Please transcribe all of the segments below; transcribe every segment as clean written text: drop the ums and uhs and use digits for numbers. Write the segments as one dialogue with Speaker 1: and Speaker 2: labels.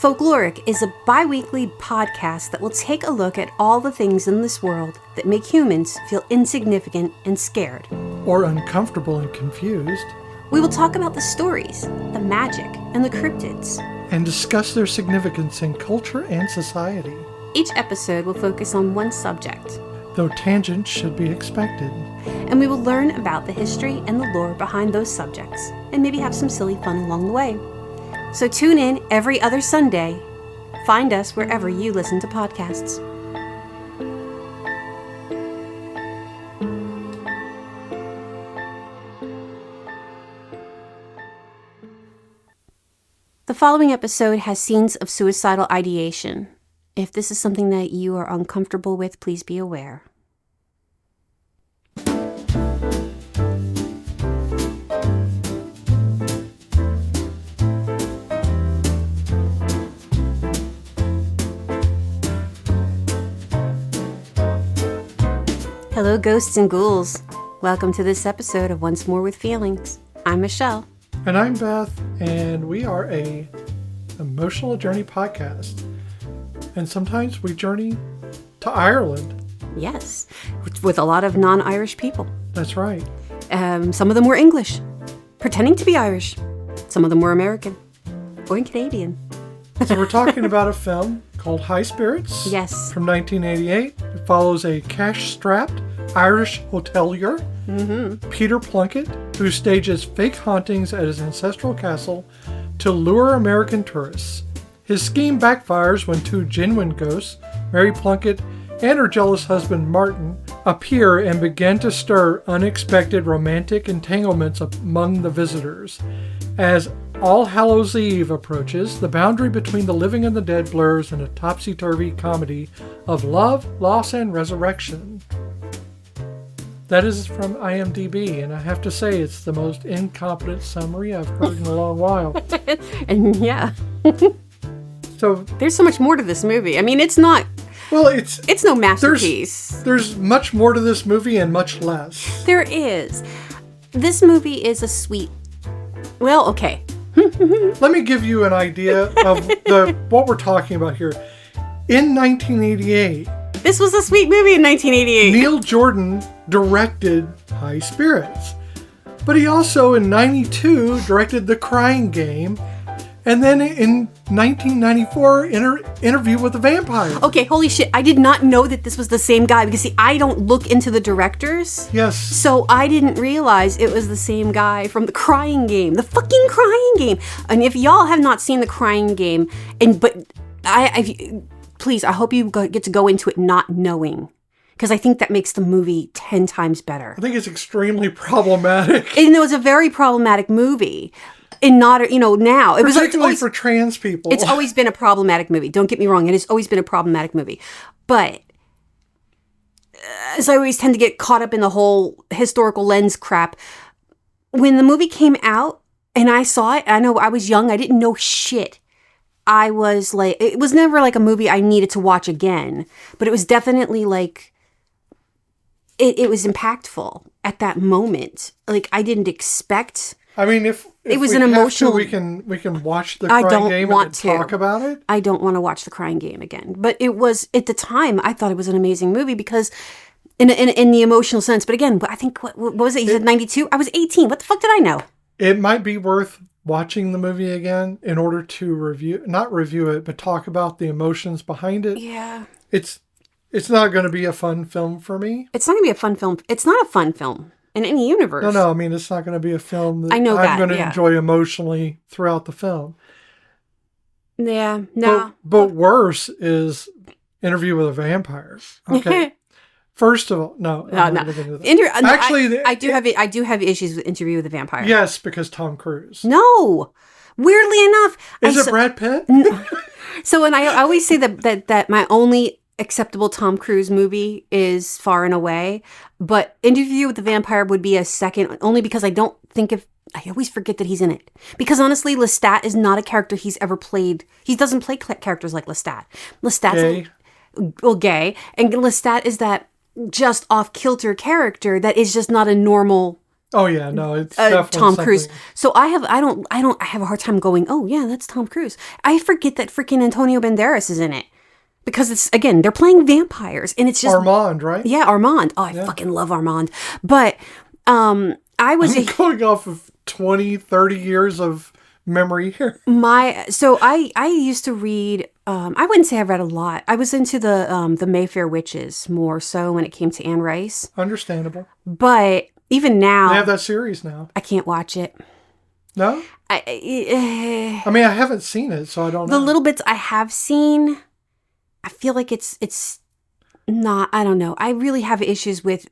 Speaker 1: Folkloric is a bi-weekly podcast that will take a look at all the things in this world that make humans feel insignificant and scared.
Speaker 2: Or uncomfortable and confused.
Speaker 1: We will talk about the stories, the magic, and the cryptids.
Speaker 2: And discuss their significance in culture and society.
Speaker 1: Each episode will focus on one subject,
Speaker 2: though tangents should be expected.
Speaker 1: And we will learn about the history and the lore behind those subjects, and maybe have some silly fun along the way. So tune in every other Sunday. Find us wherever you listen to podcasts. The following episode has scenes of suicidal ideation. If this is something that you are uncomfortable with, please be aware. Hello, ghosts and ghouls. Welcome to this episode of Once More with Feelings. I'm Michelle.
Speaker 2: And I'm Beth, and we are a emotional journey podcast. And sometimes we journey to Ireland.
Speaker 1: Yes, with a lot of non-Irish people.
Speaker 2: That's right.
Speaker 1: Some of them were English, pretending to be Irish. Some of them were American or Canadian.
Speaker 2: So we're talking about a film called High Spirits.
Speaker 1: Yes.
Speaker 2: From 1988. It follows a cash-strapped Irish hotelier, Peter Plunkett, who stages fake hauntings at his ancestral castle to lure American tourists. His scheme backfires when two genuine ghosts, Mary Plunkett and her jealous husband Martin, appear and begin to stir unexpected romantic entanglements among the visitors. As All Hallows Eve approaches, the boundary between the living and the dead blurs in a topsy-turvy comedy of love, loss, and resurrection. That is from IMDb, and I have to say it's the most incompetent summary I've heard in a long while.
Speaker 1: And yeah.
Speaker 2: So
Speaker 1: there's so much more to this movie. I mean, it's not...
Speaker 2: Well, it's
Speaker 1: no masterpiece.
Speaker 2: There's much more to this movie and much less.
Speaker 1: There is. This movie is a sweet... Well, okay.
Speaker 2: Let me give you an idea of what we're talking about here. In 1988...
Speaker 1: This was a sweet movie in 1988.
Speaker 2: Neil Jordan directed High Spirits. But he also, in 92, directed The Crying Game. And then in 1994, Interview with the Vampire.
Speaker 1: Okay, holy shit. I did not know that this was the same guy. Because, see, I don't look into the directors.
Speaker 2: Yes.
Speaker 1: So I didn't realize it was the same guy from The Crying Game. The fucking Crying Game. And if y'all have not seen The Crying Game, please, I hope you get to go into it not knowing. Because I think that makes the movie 10 times better.
Speaker 2: I think it's extremely problematic.
Speaker 1: And it was a very problematic movie. And not, now.
Speaker 2: Particularly for trans people.
Speaker 1: It's always been a problematic movie. Don't get me wrong. It has always been a problematic movie. But as I always tend to get caught up in the whole historical lens crap, when the movie came out and I saw it, I know I was young. I didn't know shit. I was like, it was never like a movie I needed to watch again. But it was definitely like, it was impactful at that moment. Like, I didn't expect...
Speaker 2: I mean, if
Speaker 1: it was
Speaker 2: we
Speaker 1: an emotional.
Speaker 2: We can watch The Crying Game and talk about it.
Speaker 1: I don't want to watch The Crying Game again. But it was, at the time, I thought it was an amazing movie because, in the emotional sense. But again, I think what was it? You said 92. I was 18. What the fuck did I know?
Speaker 2: It might be worth watching the movie again in order to not review it, but talk about the emotions behind it.
Speaker 1: Yeah.
Speaker 2: It's not going to be a fun film for me.
Speaker 1: It's not going to be a fun film. It's not a fun film. In any universe.
Speaker 2: No, I mean, it's not going to be a film that
Speaker 1: I'm
Speaker 2: going to enjoy emotionally throughout the film.
Speaker 1: Yeah, no.
Speaker 2: But worse is Interview with a Vampire. Okay. First of all, no.
Speaker 1: Actually, I do have issues with Interview with a Vampire.
Speaker 2: Yes, because Tom Cruise.
Speaker 1: No. Weirdly enough.
Speaker 2: Is it Brad Pitt?
Speaker 1: So, and I always say that my only acceptable Tom Cruise movie is Far and Away, but Interview with the Vampire would be a second, only because I always forget that he's in it. Because honestly, Lestat is not a character he's ever played. He doesn't play characters like Lestat. Lestat's gay, and Lestat is that just off-kilter character that is just not a normal
Speaker 2: Oh yeah, no, it's definitely
Speaker 1: Tom Cruise.
Speaker 2: something.
Speaker 1: So I have a hard time going, oh yeah, that's Tom Cruise. I forget that freaking Antonio Banderas is in it. Because it's, again, they're playing vampires and it's just
Speaker 2: Armand, right?
Speaker 1: Yeah, Armand. Oh, I fucking love Armand. But I was
Speaker 2: I'm going off of 20, 30 years of memory here.
Speaker 1: I used to read. I wouldn't say I read a lot. I was into the Mayfair Witches more so when it came to Anne Rice.
Speaker 2: Understandable.
Speaker 1: But even now,
Speaker 2: They have that series now.
Speaker 1: I can't watch it.
Speaker 2: No? I mean, I haven't seen it, so I don't know.
Speaker 1: The little bits I have seen, I feel like it's not. I don't know. I really have issues with.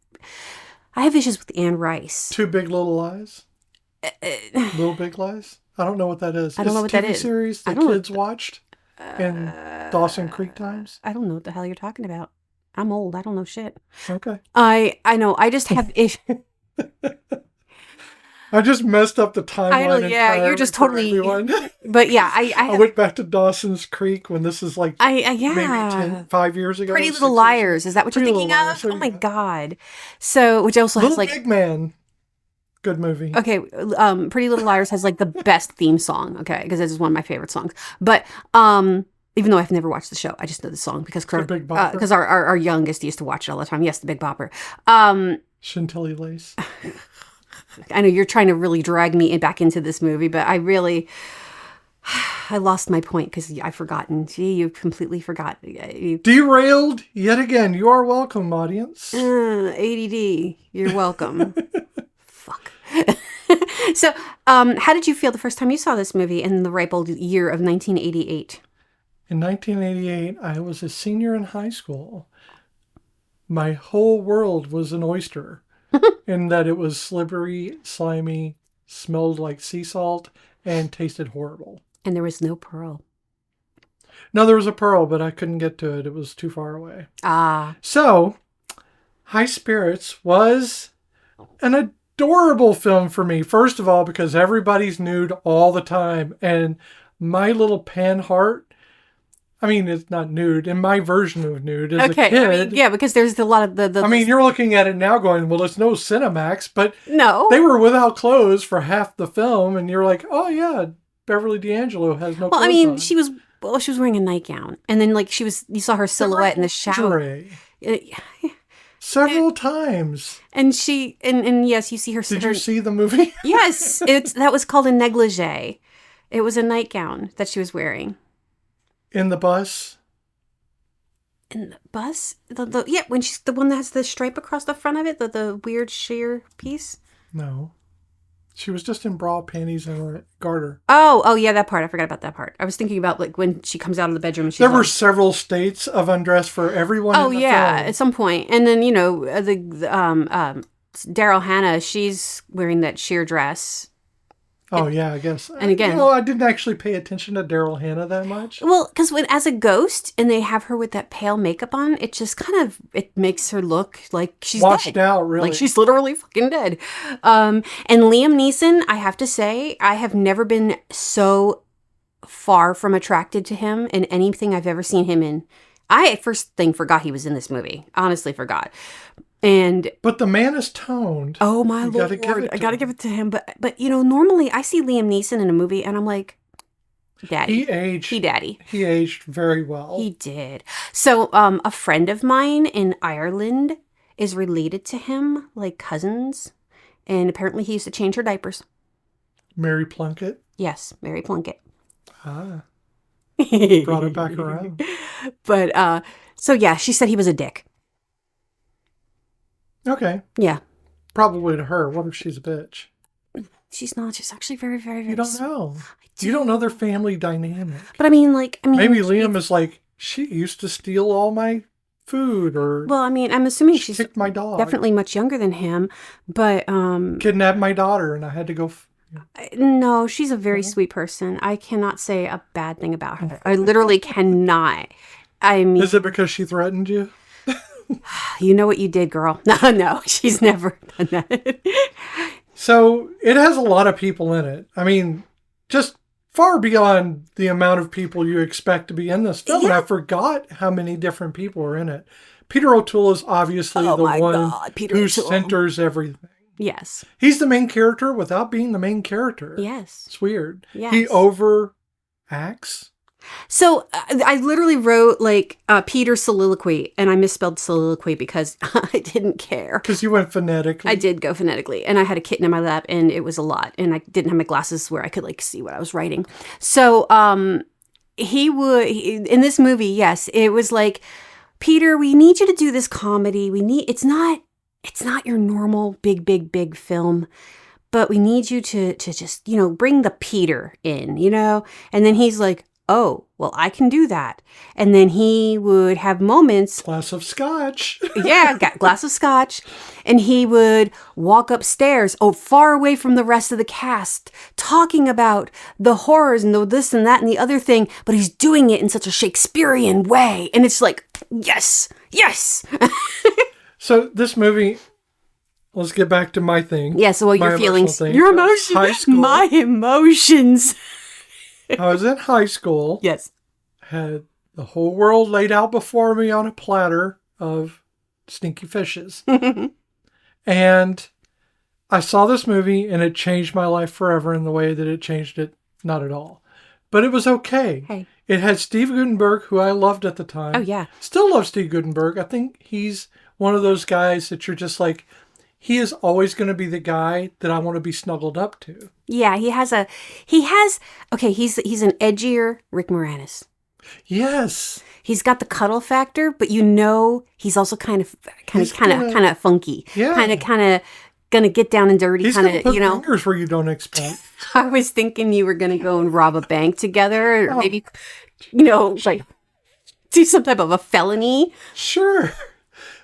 Speaker 1: I have issues with Anne Rice.
Speaker 2: Two Big Little Lies. Little Big Lies. I don't know what that is.
Speaker 1: I don't know what that is.
Speaker 2: TV series that kids watched in Dawson Creek times.
Speaker 1: I don't know what the hell you're talking about. I'm old. I don't know shit.
Speaker 2: Okay.
Speaker 1: I know. I just have issues.
Speaker 2: I just messed up the timeline.
Speaker 1: You're just totally.
Speaker 2: Everyone.
Speaker 1: But yeah,
Speaker 2: I went back to Dawson's Creek when this is like maybe 5 years ago.
Speaker 1: Pretty Little Liars. Is that what you're thinking of? Oh my god. So, which also has like
Speaker 2: Big Man. Good movie.
Speaker 1: Okay, Pretty Little Liars has like the best theme song. Okay, because this is one of my favorite songs. But even though I've never watched the show, I just know the song because our youngest used to watch it all the time. Yes, the Big Bopper.
Speaker 2: Chantilly Lace.
Speaker 1: I know you're trying to really drag me back into this movie, but I lost my point because I've forgotten. Gee, you completely forgot.
Speaker 2: Derailed yet again. You are welcome, audience.
Speaker 1: ADD. You're welcome. Fuck. So, how did you feel the first time you saw this movie in the ripe old year of 1988?
Speaker 2: In 1988, I was a senior in high school. My whole world was an oyster. In that it was slippery, slimy, smelled like sea salt, and tasted horrible.
Speaker 1: And there was no pearl.
Speaker 2: No, there was a pearl, but I couldn't get to it. It was too far away.
Speaker 1: Ah.
Speaker 2: So, High Spirits was an adorable film for me. First of all, because everybody's nude all the time. And my little pan heart, I mean, it's not nude. In my version of nude as a kid.
Speaker 1: I mean, yeah, because there's a lot of the...
Speaker 2: I mean, you're looking at it now going, well, it's no Cinemax, but
Speaker 1: no,
Speaker 2: they were without clothes for half the film, and you're like, oh, yeah, Beverly D'Angelo has no clothes
Speaker 1: Well, I mean,
Speaker 2: on.
Speaker 1: she was wearing a nightgown, and then, like, you saw her silhouette in the shower.
Speaker 2: Several times.
Speaker 1: And and yes, you see her...
Speaker 2: Did you see the movie?
Speaker 1: Yes, that was called a negligee. It was a nightgown that she was wearing.
Speaker 2: In the bus?
Speaker 1: In the bus? Yeah, when she's the one that has the stripe across the front of it, the weird sheer piece?
Speaker 2: No. She was just in bra, panties, and a garter.
Speaker 1: Oh, yeah, that part. I forgot about that part. I was thinking about like when she comes out of the bedroom and she's
Speaker 2: there were several states of undress for everyone in the film.
Speaker 1: At some point. And then, Daryl Hannah, she's wearing that sheer dress.
Speaker 2: Oh, yeah, I guess.
Speaker 1: And again...
Speaker 2: I didn't actually pay attention to Daryl Hannah that much.
Speaker 1: Well, because as a ghost, and they have her with that pale makeup on, it just kind of... It makes her look like she's
Speaker 2: washed
Speaker 1: dead.
Speaker 2: out, really.
Speaker 1: Like she's literally fucking dead. And Liam Neeson, I have to say, I have never been so far from attracted to him in anything I've ever seen him in. I, first thing, forgot he was in this movie. Honestly forgot. But
Speaker 2: the man is toned.
Speaker 1: Oh my Lord! I gotta give it to him. But normally I see Liam Neeson in a movie and I'm like, Daddy.
Speaker 2: He aged very well.
Speaker 1: He did. So a friend of mine in Ireland is related to him, like cousins, and apparently he used to change her diapers.
Speaker 2: Mary Plunkett.
Speaker 1: Yes, Mary Plunkett.
Speaker 2: Brought it back around.
Speaker 1: But so yeah, she said he was a dick.
Speaker 2: Okay.
Speaker 1: Yeah.
Speaker 2: Probably to her. What if she's a bitch?
Speaker 1: She's not. She's actually very, very, very...
Speaker 2: You don't know. You don't know their family dynamic.
Speaker 1: But I mean...
Speaker 2: Maybe Liam is like, she used to steal all my food, or...
Speaker 1: Well, I mean, I'm assuming she's
Speaker 2: kicked my dog.
Speaker 1: Definitely much younger than him, but...
Speaker 2: Kidnapped my daughter, and I had to go...
Speaker 1: No, she's a very sweet person. I cannot say a bad thing about her. I literally cannot. I mean...
Speaker 2: Is it because she threatened you?
Speaker 1: You know what you did, girl. No, she's never done that.
Speaker 2: So it has a lot of people in it. I mean, just far beyond the amount of people you expect to be in this film. Yeah. I forgot how many different people are in it. Peter O'Toole is obviously the one who centers everything.
Speaker 1: Yes.
Speaker 2: He's the main character without being the main character.
Speaker 1: Yes.
Speaker 2: It's weird.
Speaker 1: Yes.
Speaker 2: He overacts.
Speaker 1: So I literally wrote like Peter's soliloquy, and I misspelled soliloquy because I didn't care.
Speaker 2: Because you went phonetically.
Speaker 1: I did go phonetically, and I had a kitten in my lap, and it was a lot, and I didn't have my glasses where I could like see what I was writing. So in this movie, yes, it was like, Peter, we need you to do this comedy. It's not your normal big film, but we need you to just, bring the Peter in, and then he's like, oh, well, I can do that. And then he would have moments.
Speaker 2: Glass of scotch.
Speaker 1: Yeah, glass of scotch. And he would walk upstairs, far away from the rest of the cast, talking about the horrors and the this and that and the other thing. But he's doing it in such a Shakespearean way. And it's like, yes.
Speaker 2: So this movie, let's get back to my thing.
Speaker 1: Yeah, so your feelings.
Speaker 2: Thing.
Speaker 1: Your emotions.
Speaker 2: High school.
Speaker 1: My emotions.
Speaker 2: I was in high school.
Speaker 1: Yes.
Speaker 2: Had the whole world laid out before me on a platter of stinky fishes. And I saw this movie and it changed my life forever in the way that it changed it, not at all. But it was okay.
Speaker 1: Hey.
Speaker 2: It had Steve Guttenberg, who I loved at the time.
Speaker 1: Oh, yeah.
Speaker 2: Still love Steve Guttenberg. I think he's one of those guys that you're just like, he is always going to be the guy that I want to be snuggled up to.
Speaker 1: Yeah, he's an edgier Rick Moranis.
Speaker 2: Yes.
Speaker 1: He's got the cuddle factor, but he's also kind of funky.
Speaker 2: Yeah.
Speaker 1: Kind of gonna get down and dirty.
Speaker 2: He's gonna put fingers where you don't expect.
Speaker 1: I was thinking you were gonna go and rob a bank together, or maybe, like do some type of a felony.
Speaker 2: Sure.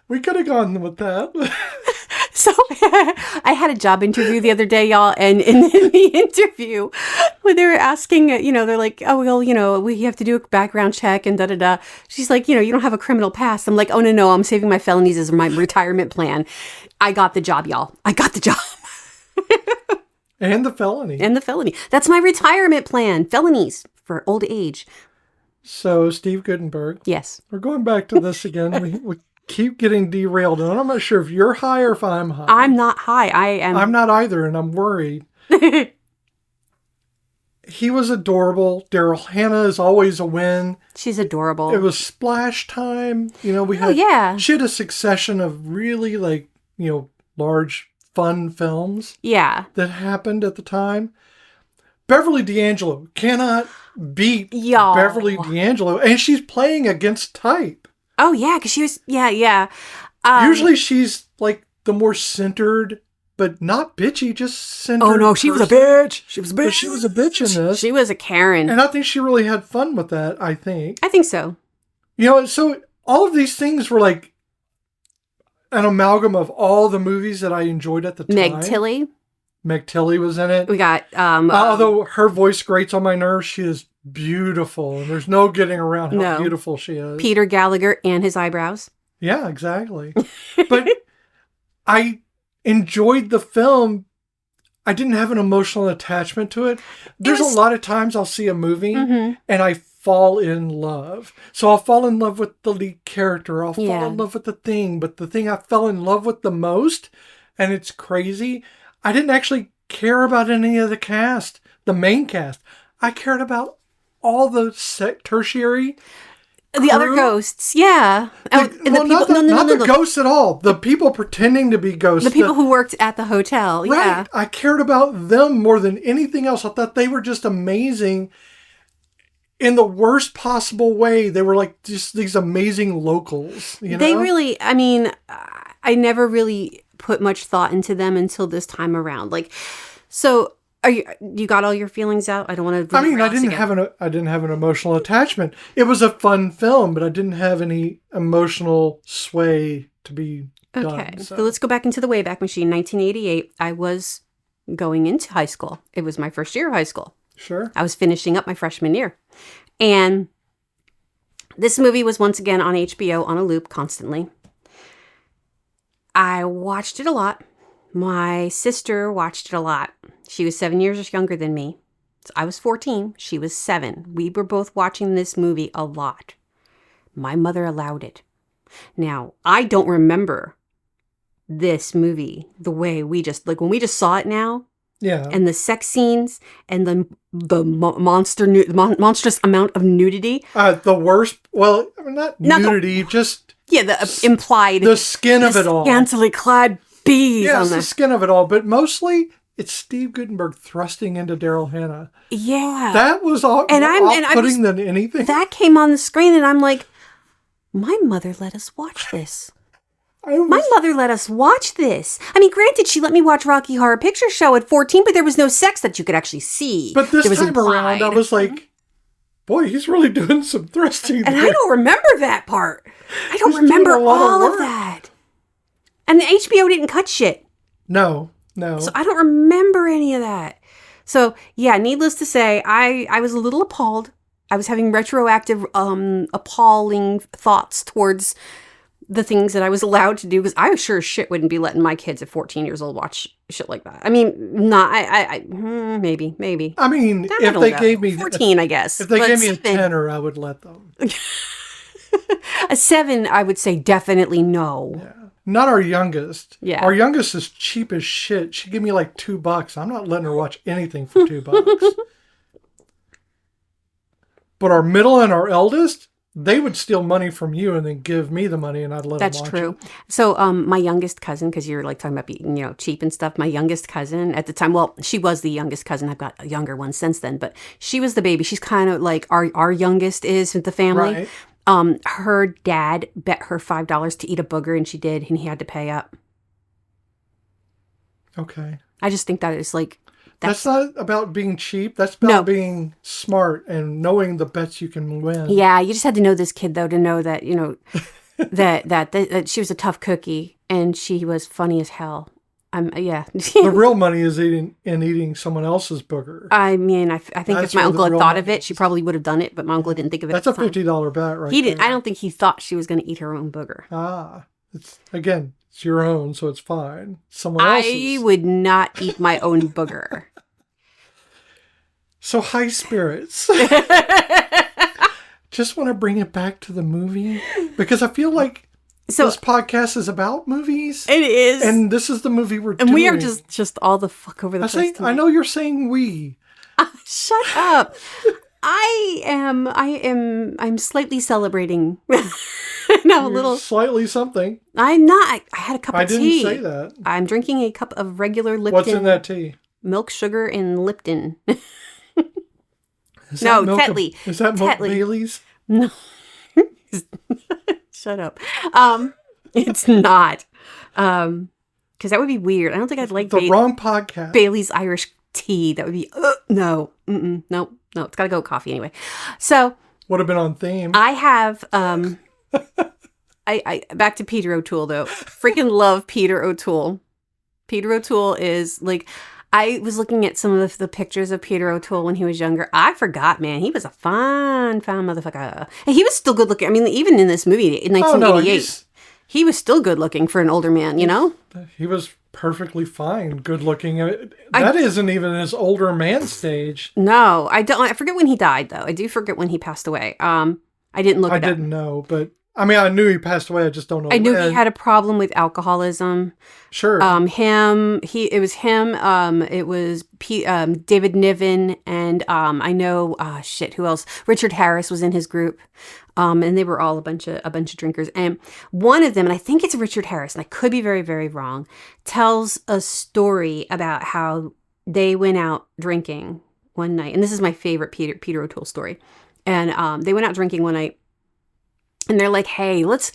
Speaker 2: We could have gone with that.
Speaker 1: So I had a job interview the other day, y'all, and in the interview, when they were asking, they're like, oh, well, we have to do a background check and da-da-da. She's like, you don't have a criminal past. I'm like, oh, no, I'm saving my felonies as my retirement plan. I got the job, y'all. I got the job.
Speaker 2: And the felony.
Speaker 1: That's my retirement plan. Felonies for old age.
Speaker 2: So, Steve Guttenberg.
Speaker 1: Yes.
Speaker 2: We're going back to this again. We keep getting derailed, and I'm not sure if you're high or if I'm high.
Speaker 1: I'm not high. I am.
Speaker 2: I'm not either, and I'm worried. He was adorable. Daryl Hannah is always a win.
Speaker 1: She's adorable.
Speaker 2: It was splash time. She had a succession of really large fun films.
Speaker 1: Yeah.
Speaker 2: That happened at the time. Beverly D'Angelo cannot beat Beverly D'Angelo, and she's playing against type.
Speaker 1: Oh, yeah, because she was, yeah.
Speaker 2: Usually she's like the more centered, but not bitchy, just centered.
Speaker 1: Oh, no, she was a bitch. She was a bitch.
Speaker 2: But she was a bitch in this.
Speaker 1: She was a Karen.
Speaker 2: And I think she really had fun with that, I think.
Speaker 1: I think so.
Speaker 2: So all of these things were like an amalgam of all the movies that I enjoyed at the time. Meg Tilly was in it.
Speaker 1: We got...
Speaker 2: although her voice grates on my nerves, she is beautiful. And there's no getting around how beautiful she is.
Speaker 1: Peter Gallagher and his eyebrows.
Speaker 2: Yeah, exactly. But I enjoyed the film. I didn't have an emotional attachment to it. There's a lot of times I'll see a movie and I fall in love. So I'll fall in love with the lead character. I'll fall in love with the thing. But the thing I fell in love with the most, and it's crazy, I didn't actually care about any of the cast, the main cast. I cared about all the tertiary
Speaker 1: the other ghosts, yeah.
Speaker 2: Not the ghosts at all. The people pretending to be ghosts.
Speaker 1: The people who worked at the hotel,
Speaker 2: right.
Speaker 1: Yeah.
Speaker 2: I cared about them more than anything else. I thought they were just amazing in the worst possible way. They were like just these amazing locals.
Speaker 1: They really, I never really put much thought into them until this time around. So... You got all your feelings out? I don't want to.
Speaker 2: I didn't have an emotional attachment. It was a fun film, but I didn't have any emotional sway to be done.
Speaker 1: Okay, so let's go back into the Wayback Machine. 1988. I was going into high school. It was my first year of high school.
Speaker 2: Sure.
Speaker 1: I was finishing up my freshman year, and this movie was once again on HBO on a loop constantly. I watched it a lot. My sister watched it a lot. She was 7 years younger than me. So I was 14. She was 7. We were both watching this movie a lot. My mother allowed it. Now, I don't remember this movie the way we just, like, when we just saw it now,
Speaker 2: Yeah.
Speaker 1: and the sex scenes and the monstrous amount of nudity.
Speaker 2: The worst, well, not nudity, just...
Speaker 1: Yeah, the implied...
Speaker 2: The skin of it all.
Speaker 1: Scantily clad bees.
Speaker 2: Yeah,
Speaker 1: on
Speaker 2: it's the skin of it all, but mostly it's Steve Guttenberg thrusting into Daryl Hannah.
Speaker 1: Yeah.
Speaker 2: That was all more off-putting than anything.
Speaker 1: That came on the screen and I'm like, my mother let us watch this. My mother let us watch this. I mean, granted, she let me watch Rocky Horror Picture Show at 14, but there was no sex that you could actually see.
Speaker 2: But this time around, I was like, boy, he's really doing some thrusting.
Speaker 1: And I don't remember that part. I don't remember all of that. And the HBO didn't cut shit.
Speaker 2: No.
Speaker 1: So I don't remember any of that. So, yeah, needless to say, I was a little appalled. I was having retroactive, appalling thoughts towards the things that I was allowed to do, because I sure as shit wouldn't be letting my kids at 14 years old watch shit like that. I mean, maybe.
Speaker 2: I mean, if they gave me
Speaker 1: 14, I guess.
Speaker 2: If they gave me a tenner, I would let them.
Speaker 1: A 7, I would say definitely no.
Speaker 2: Yeah. Not our youngest.
Speaker 1: Yeah.
Speaker 2: Our youngest is cheap as shit. She gave me like $2. I'm not letting her watch anything for $2. But our middle and our eldest, they would steal money from you and then give me the money, and I'd let them watch it.
Speaker 1: That's true. So my youngest cousin, because you're like talking about being, cheap and stuff. My youngest cousin at the time, well, she was the youngest cousin. I've got a younger one since then, but she was the baby. She's kind of like our youngest is with the family.
Speaker 2: Right.
Speaker 1: Her dad bet her $5 to eat a booger, and she did, and he had to pay up.
Speaker 2: Okay.
Speaker 1: I just think that is like...
Speaker 2: That's not about being cheap. That's about being smart and knowing the bets you can win.
Speaker 1: Yeah, you just had to know this kid, though, to know that, that she was a tough cookie, and she was funny as hell. Yeah.
Speaker 2: The real money is eating someone else's booger.
Speaker 1: I mean, I think if my uncle had thought of it, she probably would have done it, but my uncle didn't think of it.
Speaker 2: That's a $50 bet, right?
Speaker 1: He didn't. I don't think he thought she was going to eat her own booger.
Speaker 2: It's your own, so it's fine. Someone else's.
Speaker 1: I would not eat my own booger.
Speaker 2: So high spirits. Just want to bring it back to the movie because I feel like this podcast is about movies.
Speaker 1: It is.
Speaker 2: And this is the movie we're doing.
Speaker 1: And we are just all the fuck over the place.
Speaker 2: I know you're saying we.
Speaker 1: Shut up. I'm slightly celebrating. No, a little.
Speaker 2: Slightly something.
Speaker 1: I'm not. I had a cup of tea.
Speaker 2: I didn't say that.
Speaker 1: I'm drinking a cup of regular Lipton.
Speaker 2: What's in that tea?
Speaker 1: Milk, sugar, and Lipton. No, Tetley.
Speaker 2: Is that milk Bailey's?
Speaker 1: No. Shut up. It's not. Because that would be weird. I don't think I'd like
Speaker 2: the wrong podcast.
Speaker 1: Bailey's Irish tea. That would be no. No. It's got to go with coffee anyway. So
Speaker 2: would have been on theme.
Speaker 1: I have I back to Peter O'Toole though. Freaking love Peter O'Toole. Peter O'Toole is like, I was looking at some of the pictures of Peter O'Toole when he was younger. I forgot, man. He was a fine motherfucker. And he was still good looking. I mean, even in this movie in 1988, he was still good looking for an older man, you know?
Speaker 2: He was perfectly fine, good looking. That isn't even his older man stage.
Speaker 1: No, I don't. I forget when he died, though. I do forget when he passed away. I didn't look it up.
Speaker 2: I didn't know, but I mean, I knew he passed away. I just don't know.
Speaker 1: I knew he had a problem with alcoholism.
Speaker 2: Sure.
Speaker 1: It was him. It was David Niven, and I know who else? Richard Harris was in his group, and they were all a bunch of drinkers. And one of them, and I think it's Richard Harris, and I could be very, very wrong, tells a story about how they went out drinking one night, and this is my favorite Peter O'Toole story. And they went out drinking one night. And they're like, hey, let's,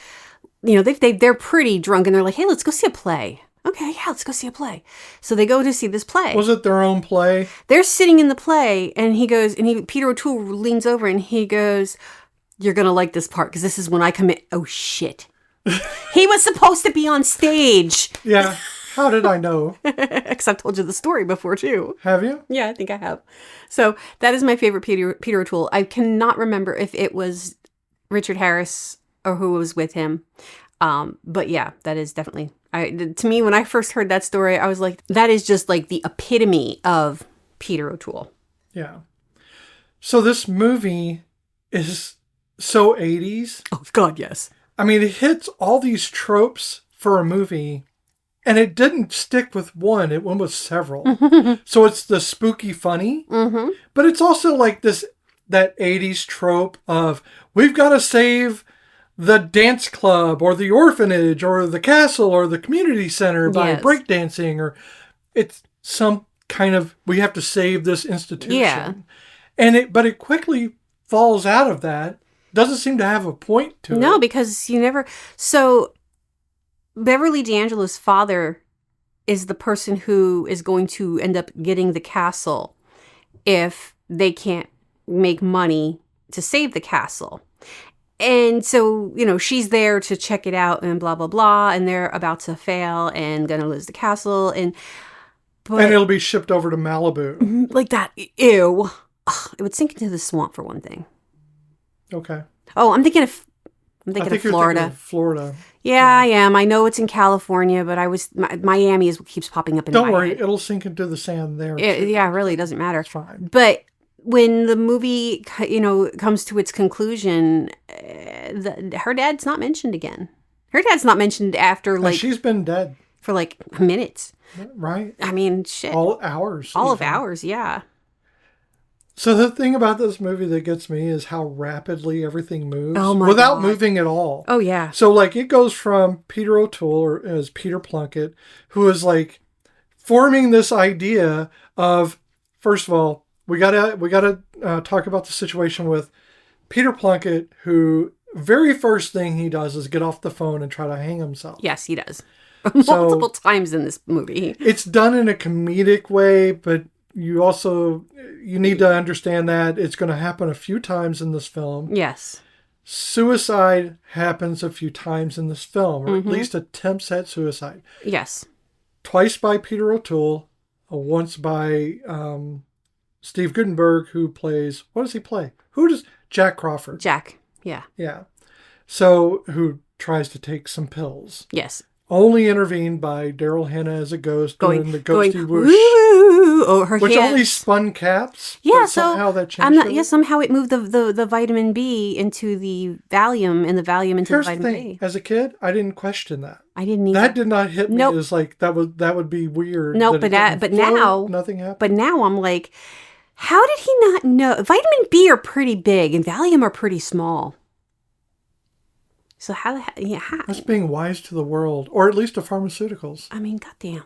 Speaker 1: they're pretty drunk. And they're like, hey, let's go see a play. Okay, yeah, let's go see a play. So they go to see this play.
Speaker 2: Was it their own play?
Speaker 1: They're sitting in the play. And he goes, Peter O'Toole leans over and he goes, you're going to like this part because this is when I commit. Oh, shit. He was supposed to be on stage.
Speaker 2: Yeah. How did I know?
Speaker 1: Because I've told you the story before, too.
Speaker 2: Have you?
Speaker 1: Yeah, I think I have. So that is my favorite Peter O'Toole. I cannot remember if it was Richard Harris or who was with him. But yeah, that is definitely, to me, when I first heard that story, I was like, that is just like the epitome of Peter O'Toole.
Speaker 2: Yeah. So this movie is so 80s.
Speaker 1: Oh, God, yes.
Speaker 2: I mean, it hits all these tropes for a movie And it didn't stick with one, it went with several. So it's the spooky funny, but it's also like that 80s trope of we've got to save the dance club or the orphanage or the castle or the community center by breakdancing, or it's some kind of we have to save this institution.
Speaker 1: Yeah.
Speaker 2: But it quickly falls out of that. Doesn't seem to have a point to it.
Speaker 1: No, because you never. So Beverly D'Angelo's father is the person who is going to end up getting the castle if they can't make money to save the castle. And so, she's there to check it out and blah, blah, blah. And they're about to fail and going to lose the castle. And
Speaker 2: it'll be shipped over to Malibu.
Speaker 1: Like that. Ew. Ugh, it would sink into the swamp for one thing.
Speaker 2: Okay.
Speaker 1: Oh, I'm thinking of
Speaker 2: Florida.
Speaker 1: Thinking of
Speaker 2: Florida.
Speaker 1: Yeah, I am. I know it's in California, but Miami is what keeps popping up in my head.
Speaker 2: Don't worry, it'll sink into the sand there.
Speaker 1: Yeah, really, it doesn't matter.
Speaker 2: It's fine.
Speaker 1: But when the movie, comes to its conclusion, her dad's not mentioned again. Her dad's not mentioned after,
Speaker 2: And she's been dead.
Speaker 1: For, minutes.
Speaker 2: Right.
Speaker 1: I mean, shit.
Speaker 2: All hours.
Speaker 1: Of hours, yeah.
Speaker 2: So the thing about this movie that gets me is how rapidly everything moves.
Speaker 1: Oh my
Speaker 2: without
Speaker 1: God.
Speaker 2: moving at all.
Speaker 1: Oh, yeah.
Speaker 2: So, it goes from Peter O'Toole, or as Peter Plunkett, who is, forming this idea of, first of all, we gotta talk about the situation with Peter Plunkett, who very first thing he does is get off the phone and try to hang himself.
Speaker 1: Yes, he does. Multiple times in this movie.
Speaker 2: It's done in a comedic way, but you need to understand that it's going to happen a few times in this film.
Speaker 1: Yes.
Speaker 2: Suicide happens a few times in this film, or at least attempts at suicide.
Speaker 1: Yes.
Speaker 2: Twice by Peter O'Toole, once by Steve Guttenberg, who plays, what does he play? Jack Crawford.
Speaker 1: Jack, yeah.
Speaker 2: Yeah. So, who tries to take some pills.
Speaker 1: Yes.
Speaker 2: Only intervened by Daryl Hannah as a ghost doing the ghosty whoosh.
Speaker 1: Oh, her
Speaker 2: which
Speaker 1: hands.
Speaker 2: only spun caps.
Speaker 1: Yeah,
Speaker 2: somehow that changed.
Speaker 1: Somehow it moved the vitamin B into the Valium and the Valium into
Speaker 2: Here's
Speaker 1: the vitamin
Speaker 2: the thing.
Speaker 1: A.
Speaker 2: As a kid, I didn't question that.
Speaker 1: I didn't either.
Speaker 2: That did not hit me
Speaker 1: Nope.
Speaker 2: as that would be weird.
Speaker 1: No,
Speaker 2: that
Speaker 1: but now
Speaker 2: nothing happened.
Speaker 1: But now I'm like, how did he not know? Vitamin B are pretty big and Valium are pretty small. So how?
Speaker 2: That's being wise to the world, or at least to pharmaceuticals.
Speaker 1: I mean, goddamn.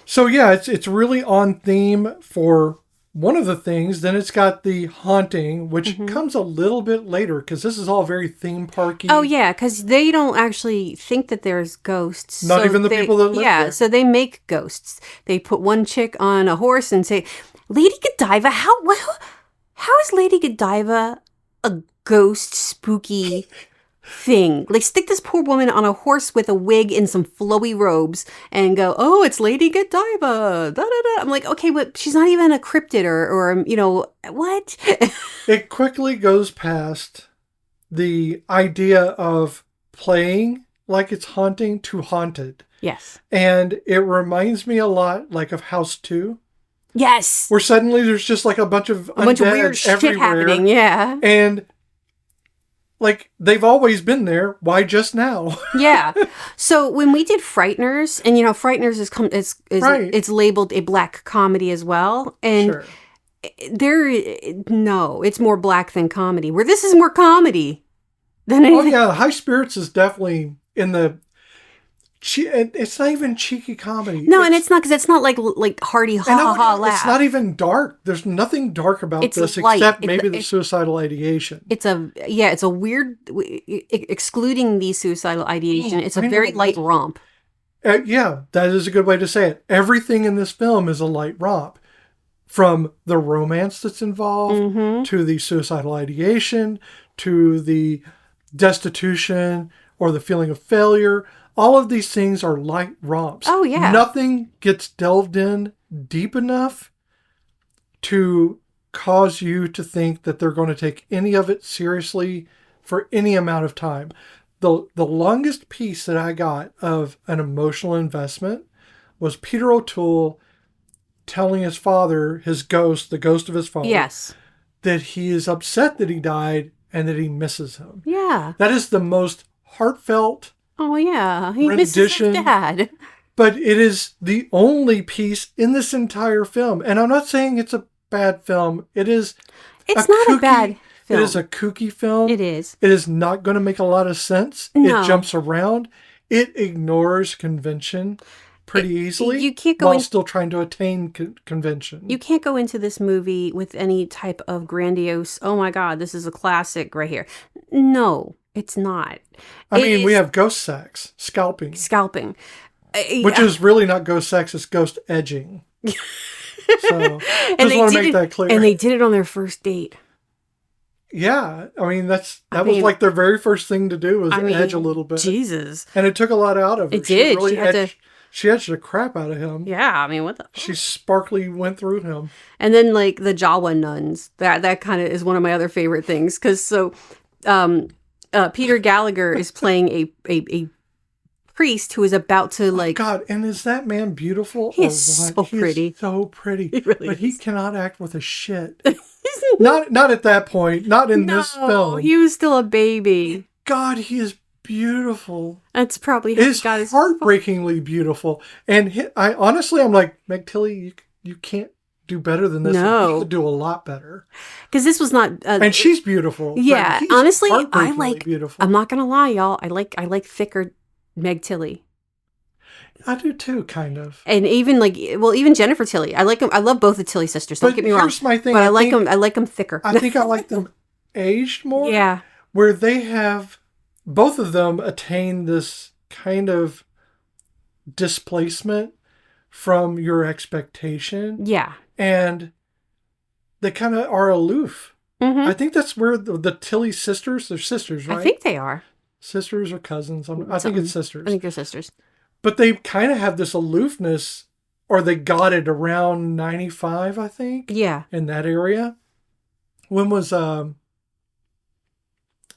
Speaker 2: So yeah, it's really on theme for one of the things. Then it's got the haunting, which comes a little bit later because this is all very theme parky.
Speaker 1: Oh yeah, because they don't actually think that there's ghosts.
Speaker 2: Not even the people that live there.
Speaker 1: Yeah, so they make ghosts. They put one chick on a horse and say, "Lady Godiva, how is Lady Godiva a ghost spooky thing? Stick this poor woman on a horse with a wig and some flowy robes and go, oh, it's Lady Godiva. Da, da, da. I'm like, okay, but she's not even a cryptid or what?
Speaker 2: It quickly goes past the idea of playing like it's haunting to haunted.
Speaker 1: Yes.
Speaker 2: And it reminds me a lot of House 2.
Speaker 1: Yes.
Speaker 2: Where suddenly there's just a bunch of
Speaker 1: weird shit
Speaker 2: everywhere.
Speaker 1: Happening, yeah.
Speaker 2: And they've always been there. Why just now?
Speaker 1: Yeah. So when we did Frighteners, and Frighteners is
Speaker 2: right.
Speaker 1: It's labeled a black comedy as well, and
Speaker 2: sure.
Speaker 1: It's more black than comedy. Where this is more comedy than anything.
Speaker 2: Oh yeah, High Spirits is definitely in the. It's not even cheeky comedy.
Speaker 1: No, and it's not because it's not like hearty ha laugh.
Speaker 2: It's not even dark. There's nothing dark about this
Speaker 1: light.
Speaker 2: except maybe the suicidal ideation.
Speaker 1: It's a weird, excluding the suicidal ideation. It's a very light romp.
Speaker 2: Yeah, that is a good way to say it. Everything in this film is a light romp, from the romance that's involved to the suicidal ideation to the destitution or the feeling of failure. All of these things are light romps.
Speaker 1: Oh, yeah.
Speaker 2: Nothing gets delved in deep enough to cause you to think that they're going to take any of it seriously for any amount of time. The longest piece that I got of an emotional investment was Peter O'Toole telling his father, the ghost of his father,
Speaker 1: yes,
Speaker 2: that he is upset that he died and that he misses him.
Speaker 1: Yeah.
Speaker 2: That is the most heartfelt
Speaker 1: Oh, yeah. He misses his
Speaker 2: rendition.
Speaker 1: dad.
Speaker 2: But it is the only piece in this entire film. And I'm not saying it's a bad film. It is
Speaker 1: It's not a bad film.
Speaker 2: It is a kooky film.
Speaker 1: It is.
Speaker 2: It is not going to make a lot of sense.
Speaker 1: No.
Speaker 2: It jumps around. It ignores convention pretty easily.
Speaker 1: You can't go
Speaker 2: while still trying to attain convention.
Speaker 1: You can't go into this movie with any type of grandiose, oh my God, this is a classic right here. No, it's not.
Speaker 2: I mean, we have ghost sex, scalping. Which is really not ghost sex, it's ghost edging. So, just want to make that clear.
Speaker 1: And they did it on their first date.
Speaker 2: Yeah, I mean, that was like their very first thing to do was edge a little bit.
Speaker 1: Jesus.
Speaker 2: And it took a lot out of her.
Speaker 1: It did.
Speaker 2: She edged the crap out of him.
Speaker 1: Yeah, I mean, what the...
Speaker 2: She sparkly went through him.
Speaker 1: And then, like, the Jawa nuns. That kind of is one of my other favorite things. Because, Peter Gallagher is playing a priest who is about to, like...
Speaker 2: Oh God, and is that man beautiful?
Speaker 1: He is so pretty.
Speaker 2: Is so pretty.
Speaker 1: He really
Speaker 2: but
Speaker 1: is.
Speaker 2: he cannot act with a shit. Not at that point. Not in this film.
Speaker 1: He was still a baby.
Speaker 2: God, he is beautiful.
Speaker 1: That's probably
Speaker 2: It's heartbreakingly beautiful. And I'm like, Meg Tilly, you can't do better than this.
Speaker 1: No.
Speaker 2: You could do a lot better.
Speaker 1: Because this was not...
Speaker 2: and she's beautiful.
Speaker 1: Yeah, honestly, I like...
Speaker 2: beautiful.
Speaker 1: I'm not going to lie, y'all. I like thicker Meg Tilly.
Speaker 2: I do too, kind of.
Speaker 1: And even even Jennifer Tilly. I like them. I love both the Tilly sisters. Don't get me wrong.
Speaker 2: Here's my thing.
Speaker 1: But I like them thicker.
Speaker 2: I think I like them aged more.
Speaker 1: Yeah.
Speaker 2: Where they have... Both of them attain this kind of displacement from your expectation.
Speaker 1: Yeah.
Speaker 2: And they kind of are aloof.
Speaker 1: Mm-hmm.
Speaker 2: I think that's where the Tilly sisters, they're sisters, right?
Speaker 1: I think they are.
Speaker 2: Sisters or cousins. I think it's sisters.
Speaker 1: I think they're sisters.
Speaker 2: But they kind of have this aloofness, or they got it around 95, I think.
Speaker 1: Yeah.
Speaker 2: In that area. When was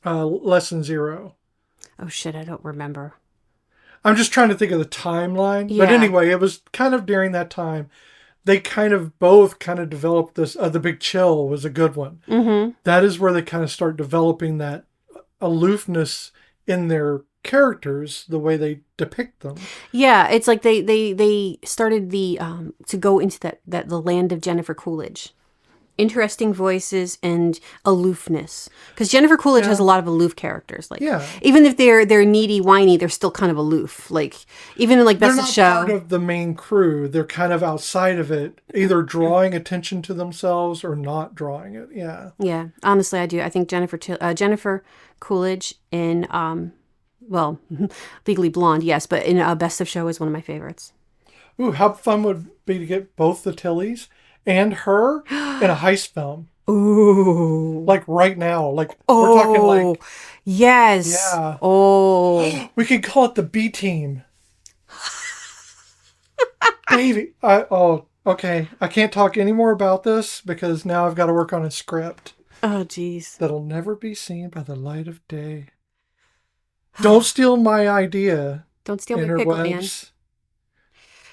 Speaker 2: Lesson Zero?
Speaker 1: Oh, shit, I don't remember.
Speaker 2: I'm just trying to think of the timeline.
Speaker 1: Yeah.
Speaker 2: But anyway, it was kind of during that time. They both developed this. The Big Chill was a good one.
Speaker 1: Mm-hmm.
Speaker 2: That is where they kind of start developing that aloofness in their characters, the way they depict them.
Speaker 1: Yeah, it's like they started to go into the land of Jennifer Coolidge. Interesting voices and aloofness, because Jennifer Coolidge has a lot of aloof characters. Like, even if they're needy, whiny, they're still kind of aloof. Like, even in like Best of Show,
Speaker 2: they're not part of the main crew. They're kind of outside of it, either drawing attention to themselves or not drawing it. Yeah. Yeah.
Speaker 1: Honestly, I do. I think Jennifer Coolidge in Legally Blonde, yes, but in Best of Show is one of my favorites.
Speaker 2: Ooh, how fun would it be to get both the Tillys and her in a heist film.
Speaker 1: Ooh.
Speaker 2: Like right now. Like we're talking like...
Speaker 1: Yes.
Speaker 2: Yeah.
Speaker 1: Oh.
Speaker 2: We could call it the B Team. Baby. Okay. I can't talk any more about this because now I've got to work on a script.
Speaker 1: Oh, jeez.
Speaker 2: That'll never be seen by the light of day. Don't steal my idea.
Speaker 1: Don't steal my pickle, man.
Speaker 2: Interwebs.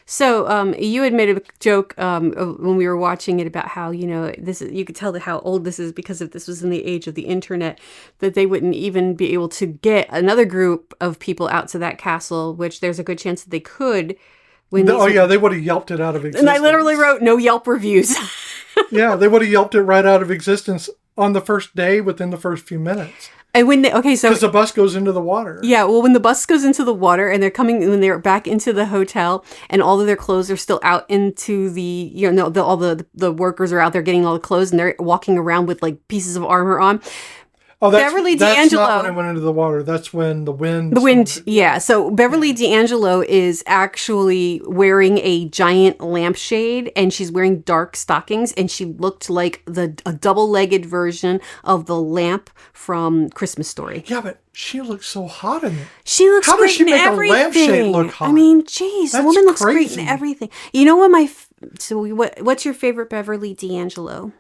Speaker 1: So, you had made a joke when we were watching it about how, you could tell how old this is because if this was in the age of the internet, that they wouldn't even be able to get another group of people out to that castle, which there's a good chance that they could.
Speaker 2: They would have yelped it out of existence.
Speaker 1: And I literally wrote no Yelp reviews.
Speaker 2: Yeah, they would have yelped it right out of existence on the first day within the first few minutes.
Speaker 1: And because
Speaker 2: the bus goes into the water.
Speaker 1: Yeah, well, when the bus goes into the water and when they're back into the hotel and all of their clothes are still out into all the workers are out there getting all the clothes and they're walking around with like pieces of armor on.
Speaker 2: Oh, that's
Speaker 1: D'Angelo.
Speaker 2: Not when I went into the water. That's when the wind.
Speaker 1: The wind, yeah. So Beverly D'Angelo is actually wearing a giant lampshade, and she's wearing dark stockings, and she looked like a double-legged version of the lamp from Christmas Story.
Speaker 2: Yeah, but she looks so hot in it.
Speaker 1: She looks
Speaker 2: How
Speaker 1: great
Speaker 2: does she
Speaker 1: in
Speaker 2: make
Speaker 1: everything.
Speaker 2: a lampshade look hot?
Speaker 1: I mean, geez, the woman looks great
Speaker 2: crazy.
Speaker 1: in everything. You know what what's your favorite Beverly D'Angelo?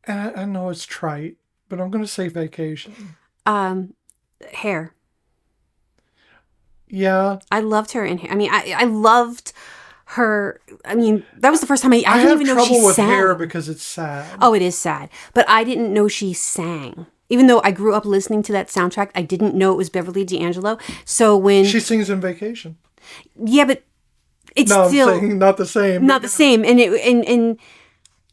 Speaker 2: I know it's trite, but I'm going to say Vacation.
Speaker 1: Hair.
Speaker 2: Yeah.
Speaker 1: I loved her in hair. I mean, I loved her. I mean, that was the first time I didn't even know she sang.
Speaker 2: I have trouble with hair because it's sad.
Speaker 1: Oh, it is sad. But I didn't know she sang even though I grew up listening to that soundtrack, I didn't know it was Beverly D'Angelo. So when
Speaker 2: She sings in Vacation.
Speaker 1: yeah, but it's
Speaker 2: No,
Speaker 1: still
Speaker 2: I'm saying not the same.
Speaker 1: not the same. And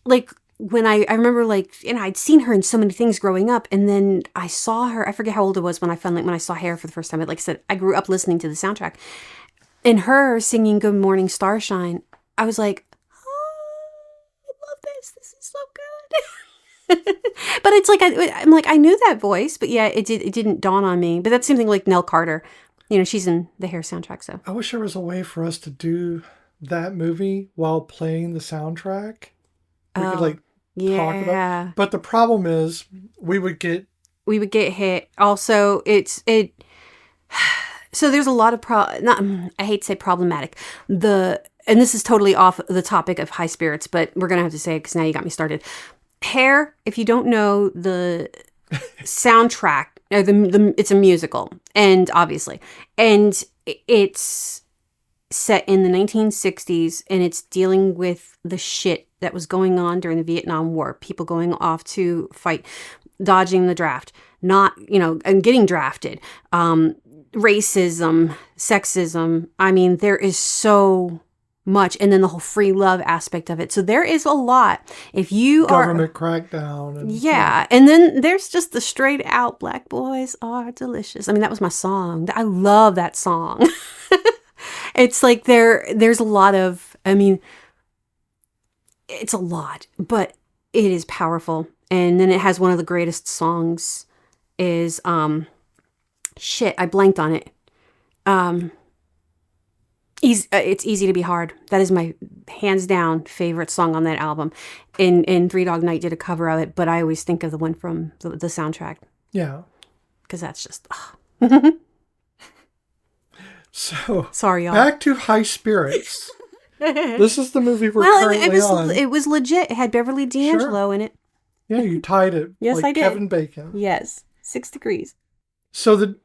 Speaker 1: like when I remember like, I'd seen her in so many things growing up, and then I saw her. I forget how old it was when I saw Hair for the first time. But like I said, I grew up listening to the soundtrack, and her singing "Good Morning Starshine." I was like, oh, I love this. This is so good. But it's like I'm like I knew that voice, but yeah, it didn't dawn on me. But that's something like Nell Carter. She's in the Hair soundtrack. So
Speaker 2: I wish there was a way for us to do that movie while playing the soundtrack. We could like talk about it. But the problem is we would get
Speaker 1: hit. Also, so there's a lot of I hate to say problematic. And this is totally off the topic of high spirits, but we're going to have to say it because now you got me started. Hair, if you don't know the soundtrack, it's a musical, and obviously, and it's set in the 1960s, and it's dealing with the shit that was going on during the Vietnam War. People going off to fight, dodging the draft, not, and getting drafted. Racism, sexism. I mean, there is so much. And then the whole free love aspect of it. So there is a lot. If you
Speaker 2: government crackdown. And,
Speaker 1: yeah. And then there's just the straight out black boys are delicious. I mean, that was my song. I love that song. It's like there's a lot of, I mean, it's a lot, but it is powerful. And then it has one of the greatest songs is, shit, I blanked on it. It's Easy to Be Hard. That is my hands down favorite song on that album. And Three Dog Night did a cover of it, but I always think of the one from the soundtrack.
Speaker 2: Yeah.
Speaker 1: Because that's just...
Speaker 2: So,
Speaker 1: sorry, y'all.
Speaker 2: Back to High Spirits. This is the movie we're currently on.
Speaker 1: It was legit. It had Beverly D'Angelo in it.
Speaker 2: Yeah, you tied it.
Speaker 1: Yes,
Speaker 2: like
Speaker 1: I did.
Speaker 2: Kevin Bacon.
Speaker 1: Yes. 6 degrees.
Speaker 2: So the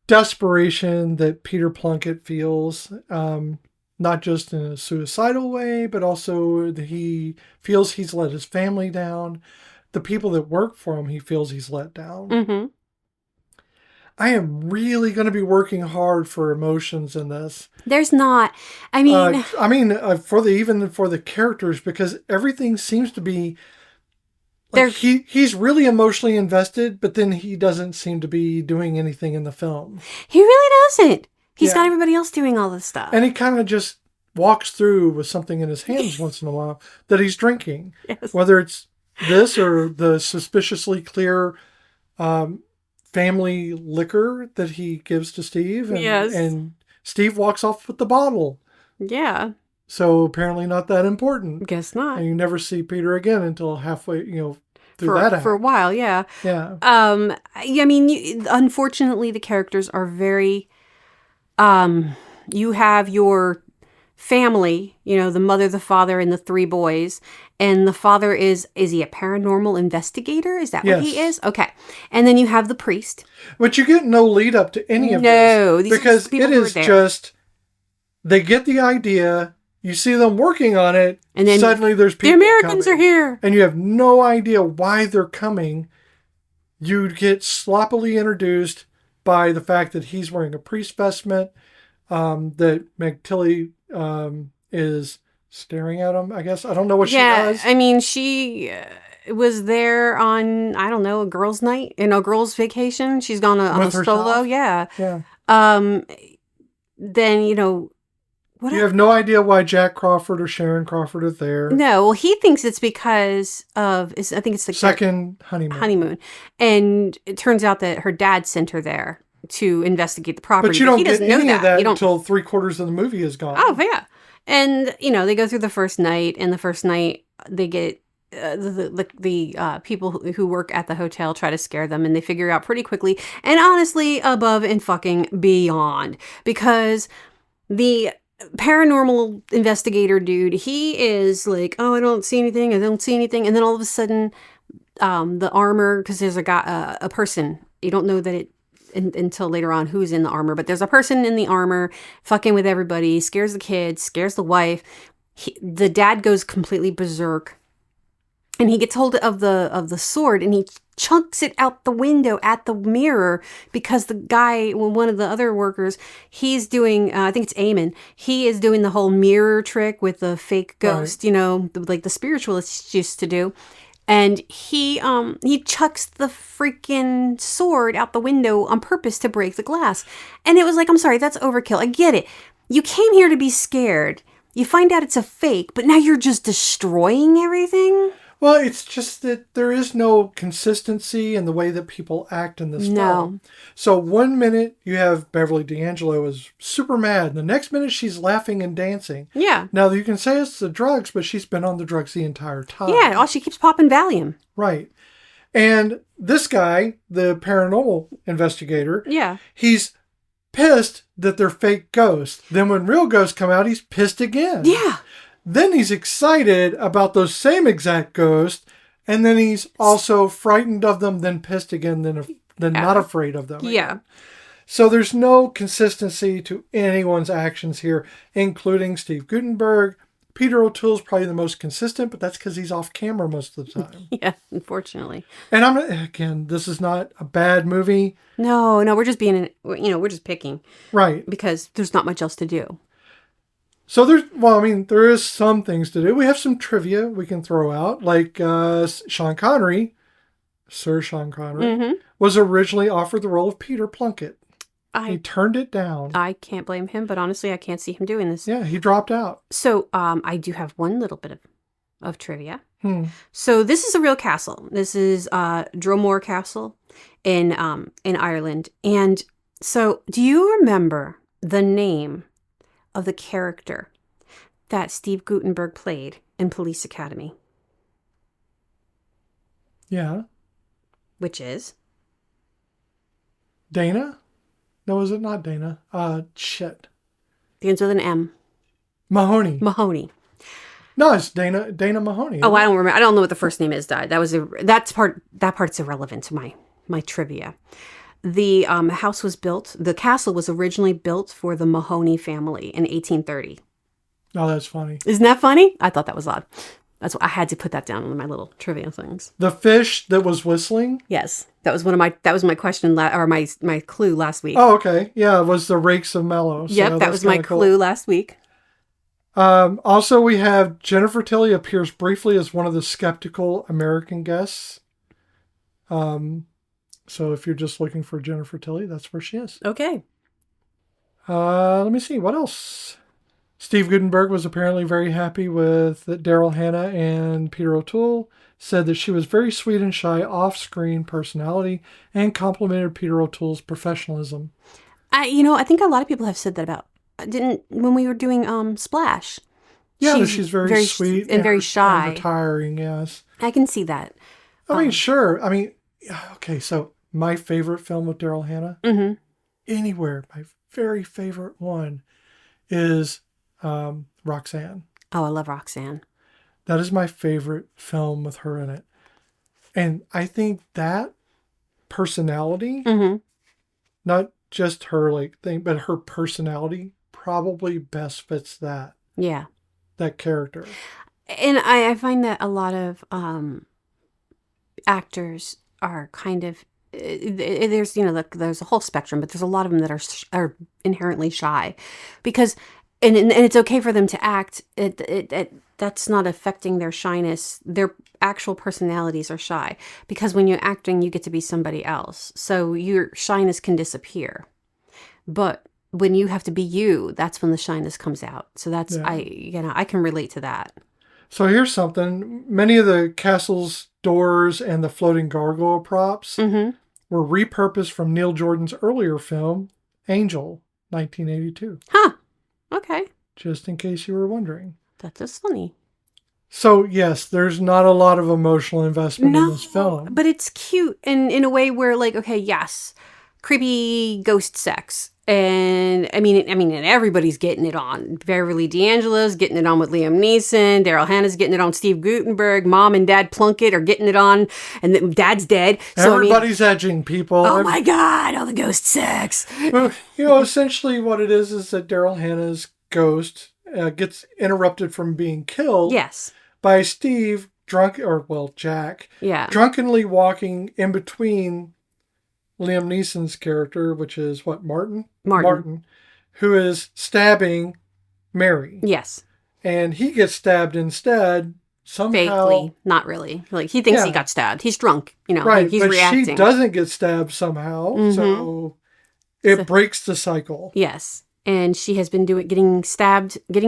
Speaker 2: desperation that Peter Plunkett feels, not just in a suicidal way, but also that he feels he's let his family down. The people that work for him, he feels he's let down.
Speaker 1: Mm-hmm.
Speaker 2: I am really going to be working hard for emotions in this.
Speaker 1: There's not. I mean,
Speaker 2: for the characters, because everything seems to be like he's really emotionally invested, but then he doesn't seem to be doing anything in the film.
Speaker 1: He really doesn't. He's got everybody else doing all this stuff.
Speaker 2: And he kind of just walks through with something in his hands once in a while that he's drinking.
Speaker 1: Yes.
Speaker 2: Whether it's this or the suspiciously clear family liquor that he gives to Steve. And,
Speaker 1: yes.
Speaker 2: And Steve walks off with the bottle.
Speaker 1: Yeah.
Speaker 2: So apparently not that important.
Speaker 1: Guess not.
Speaker 2: And you never see Peter again until halfway, through that act.
Speaker 1: For a while, yeah.
Speaker 2: Yeah.
Speaker 1: I mean, unfortunately, the characters are very... you have your family, the mother, the father, and the 3 boys. And the father is he a paranormal investigator? Is that what he is? Okay. And then you have the priest.
Speaker 2: But you get no lead up to any of this. Because it is just, they get the idea, you see them working on it, and then suddenly there's people
Speaker 1: the Americans
Speaker 2: coming,
Speaker 1: are here.
Speaker 2: And you have no idea why they're coming. You get sloppily introduced by the fact that he's wearing a priest vestment, that McTilly is staring at him, I guess. I don't know what she does.
Speaker 1: I mean, she was there on, I don't know, a girls' night, girls' vacation. She's gone on a solo. Yeah.
Speaker 2: Yeah.
Speaker 1: Then,
Speaker 2: you have no idea why Jack Crawford or Sharon Crawford are there.
Speaker 1: No, well, he thinks it's because of, I think it's the
Speaker 2: second honeymoon.
Speaker 1: And it turns out that her dad sent her there to investigate the property.
Speaker 2: But you don't get any of that until 3/4 of the movie is gone.
Speaker 1: Oh, yeah. And, they go through the first night, and the first night they get the people who work at the hotel try to scare them, and they figure out pretty quickly, and honestly, above and fucking beyond, because the paranormal investigator dude, he is like, oh, I don't see anything, and then all of a sudden, the armor, because there's a person, you don't know that it until later on who's in the armor, but there's a person in the armor fucking with everybody, scares the kids, scares the wife. The dad goes completely berserk, and he gets hold of the sword and he chunks it out the window at the mirror because the guy, one of the other workers, he's doing, I think it's Eamon, he is doing the whole mirror trick with the fake ghost, like the spiritualists used to do. And he chucks the freaking sword out the window on purpose to break the glass. And it was like, I'm sorry, that's overkill. I get it. You came here to be scared. You find out it's a fake, but now you're just destroying everything?
Speaker 2: Well, it's just that there is no consistency in the way that people act in this film. So one minute you have Beverly D'Angelo is super mad. The next minute she's laughing and dancing.
Speaker 1: Yeah.
Speaker 2: Now you can say it's the drugs, but she's been on the drugs the entire time.
Speaker 1: Yeah, she keeps popping Valium.
Speaker 2: Right. And this guy, the paranormal investigator, he's pissed that they're fake ghosts. Then when real ghosts come out, he's pissed again.
Speaker 1: Yeah.
Speaker 2: Then he's excited about those same exact ghosts, and then he's also frightened of them, then pissed again, then not afraid of them.
Speaker 1: Yeah.
Speaker 2: Again. So there's no consistency to anyone's actions here, including Steve Guttenberg. Peter O'Toole's probably the most consistent, but that's because he's off camera most of the time.
Speaker 1: Yeah, unfortunately.
Speaker 2: And this is not a bad movie.
Speaker 1: No, we're just we're just picking.
Speaker 2: Right.
Speaker 1: Because there's not much else to do.
Speaker 2: So there is some things to do. We have some trivia we can throw out. Like Sean Connery, Sir Sean Connery, was originally offered the role of Peter Plunkett. He turned it down.
Speaker 1: I can't blame him, but honestly, I can't see him doing this.
Speaker 2: Yeah, he dropped out.
Speaker 1: So I do have one little bit of trivia. So this is a real castle. This is Dromore Castle in Ireland. And so do you remember the name of the character that Steve Guttenberg played in Police Academy?
Speaker 2: Yeah.
Speaker 1: Which is?
Speaker 2: Dana? No, is it not Dana? Shit.
Speaker 1: Begins with an M.
Speaker 2: Mahoney. No, it's Dana Mahoney.
Speaker 1: Oh, I don't remember. I don't know what the first name is. That part's irrelevant to my trivia. The house was built, the castle was originally built for the Mahoney family in 1830.
Speaker 2: Oh, that's funny.
Speaker 1: Isn't that funny? I thought that was odd. That's what I had to put that down on my little trivia things.
Speaker 2: The fish that was whistling?
Speaker 1: Yes. That was my question, or my clue last week.
Speaker 2: Oh, okay. Yeah, it was the rakes of Mallow. So
Speaker 1: yep, that was my clue last week.
Speaker 2: Also, we have Jennifer Tilly appears briefly as one of the skeptical American guests. So if you're just looking for Jennifer Tilly, that's where she is.
Speaker 1: Okay.
Speaker 2: Let me see. What else? Steve Guttenberg was apparently very happy with Daryl Hannah and Peter O'Toole. Said that she was very sweet and shy off-screen personality and complimented Peter O'Toole's professionalism.
Speaker 1: I think a lot of people have said that about, when we were doing Splash.
Speaker 2: Yeah, she's very sweet
Speaker 1: and very shy.
Speaker 2: And retiring, yes.
Speaker 1: I can see that.
Speaker 2: I mean, sure. I mean, okay, so my favorite film with Daryl Hannah, anywhere, my very favorite one is Roxanne.
Speaker 1: Oh, I love Roxanne.
Speaker 2: That is my favorite film with her in it. And I think that personality, not just her thing, but her personality probably best fits that.
Speaker 1: Yeah.
Speaker 2: That character.
Speaker 1: And I find that a lot of actors are kind of, there's a whole spectrum, but there's a lot of them that are inherently shy, because and it's okay for them to act. That's not affecting their shyness. Their actual personalities are shy, because when you're acting, you get to be somebody else, so your shyness can disappear. But when you have to be you, that's when the shyness comes out. So that's I can relate to that.
Speaker 2: So here's something. Many of the castle's doors and the floating gargoyle props were repurposed from Neil Jordan's earlier film, Angel, 1982.
Speaker 1: Huh. Okay.
Speaker 2: Just in case you were wondering.
Speaker 1: That's just funny.
Speaker 2: So, yes, there's not a lot of emotional investment in this film.
Speaker 1: But it's cute in a way where, okay, yes, creepy ghost sex. And I mean, and everybody's getting it on. Beverly D'Angelo's getting it on with Liam Neeson. Daryl Hannah's getting it on Steve Guttenberg. Mom and Dad Plunkett are getting it on. And then Dad's dead. So,
Speaker 2: everybody's edging, people.
Speaker 1: Oh, my God. All the ghost sex.
Speaker 2: Well, essentially what it is that Daryl Hannah's ghost gets interrupted from being killed.
Speaker 1: Yes.
Speaker 2: By Steve Jack,
Speaker 1: Yeah.
Speaker 2: drunkenly walking in between Liam Neeson's character, which is
Speaker 1: Martin.
Speaker 2: Martin, who is stabbing Mary.
Speaker 1: Yes.
Speaker 2: And he gets stabbed instead, somehow.
Speaker 1: Fakely. Not really. Like, he thinks he got stabbed. He's drunk.
Speaker 2: Right,
Speaker 1: he's
Speaker 2: but
Speaker 1: reacting.
Speaker 2: she doesn't get stabbed somehow, so it breaks the cycle.
Speaker 1: Yes. And she has been getting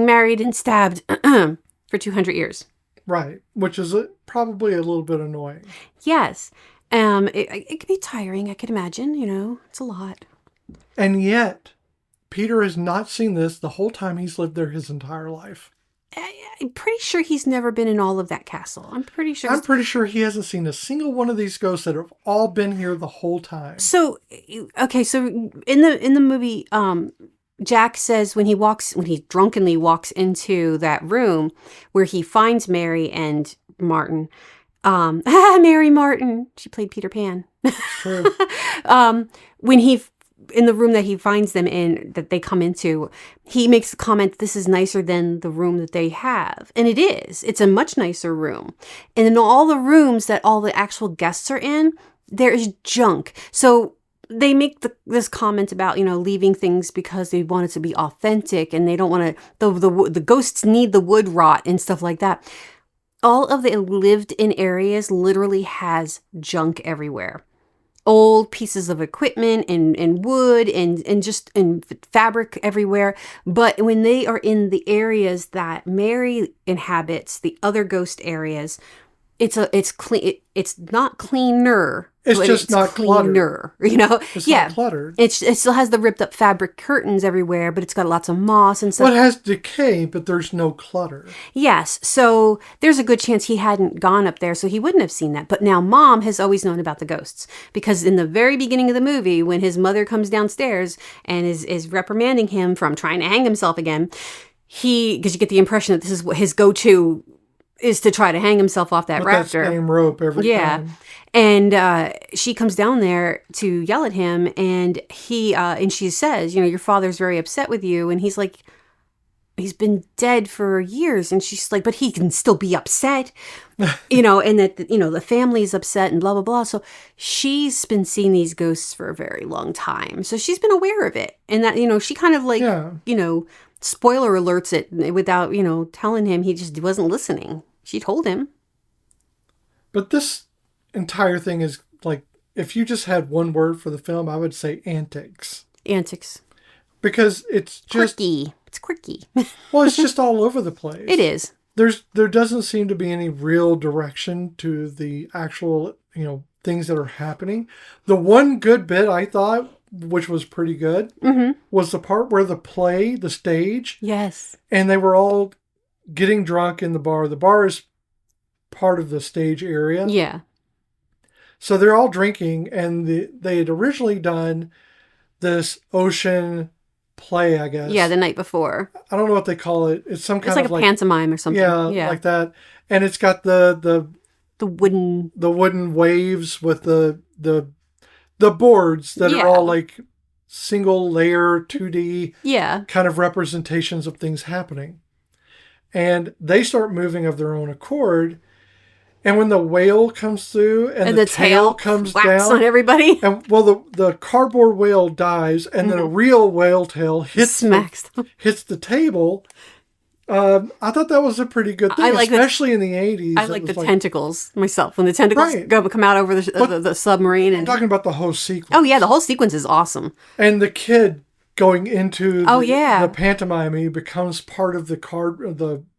Speaker 1: married and stabbed for 200 years.
Speaker 2: Right, which is probably a little bit annoying.
Speaker 1: Yes. It could be tiring, I could imagine, it's a lot.
Speaker 2: And yet, Peter has not seen this the whole time he's lived there his entire life.
Speaker 1: I'm pretty sure he's never been in all of that castle. I'm pretty sure
Speaker 2: he hasn't seen a single one of these ghosts that have all been here the whole time.
Speaker 1: So, okay, so in the movie, Jack says when he drunkenly walks into that room where he finds Mary and Martin, Mary Martin, she played Peter Pan.
Speaker 2: True.
Speaker 1: When in the room that he finds them in, that they come into, he makes the comment, this is nicer than the room that they have. And it is. It's a much nicer room. And in all the rooms that all the actual guests are in, there is junk. So they make this comment about, leaving things because they want it to be authentic and they don't want to, the ghosts need the wood rot and stuff like that. All of the lived in areas literally has junk everywhere. Old pieces of equipment and wood and just fabric everywhere. But when they are in the areas that Mary inhabits, the other ghost areas, it's clean. It's not cleaner.
Speaker 2: It's just not
Speaker 1: cleaner.
Speaker 2: It's not cluttered.
Speaker 1: It still has the ripped up fabric curtains everywhere, but it's got lots of moss and stuff.
Speaker 2: Well, it has decay, but there's no clutter.
Speaker 1: Yes, so there's a good chance he hadn't gone up there, so he wouldn't have seen that. But now Mom has always known about the ghosts, because in the very beginning of the movie, when his mother comes downstairs and is reprimanding him from trying to hang himself again, because you get the impression that this is what his go-to is, to try to hang himself off that rafter.
Speaker 2: That same rope every time.
Speaker 1: And she comes down there to yell at him, and she says, your father's very upset with you. And he's like, he's been dead for years. And she's like, but he can still be upset, and that, the family's upset and blah, blah, blah. So she's been seeing these ghosts for a very long time. So she's been aware of it. And that, she kind of like, spoiler alerts it without, telling him. He just wasn't listening. She told him.
Speaker 2: But this entire thing is like, if you just had one word for the film, I would say antics.
Speaker 1: Antics.
Speaker 2: Because it's just
Speaker 1: quirky. It's quirky.
Speaker 2: Well, it's just all over the place.
Speaker 1: It is.
Speaker 2: There doesn't seem to be any real direction to the actual, things that are happening. The one good bit I thought, which was pretty good, was the part where the stage.
Speaker 1: Yes.
Speaker 2: And they were all getting drunk in the bar. The bar is part of the stage area.
Speaker 1: Yeah.
Speaker 2: So they're all drinking, and they had originally done this ocean play, I guess.
Speaker 1: Yeah, the night before.
Speaker 2: I don't know what they call it. It's some kind
Speaker 1: of like a pantomime or something.
Speaker 2: Yeah, like that. And it's got the
Speaker 1: wooden
Speaker 2: waves with the boards that are all like single layer 2D kind of representations of things happening. And they start moving of their own accord. And when the whale comes through and the tail comes down
Speaker 1: on everybody,
Speaker 2: and the cardboard whale dies, and then a real whale tail hits the table. I thought that was a pretty good thing, especially in the 80s.
Speaker 1: I like the tentacles myself. When the tentacles come out over the submarine.
Speaker 2: I'm talking about the whole sequence.
Speaker 1: Oh, yeah, the whole sequence is awesome.
Speaker 2: And the kid going into the pantomime, he becomes part of the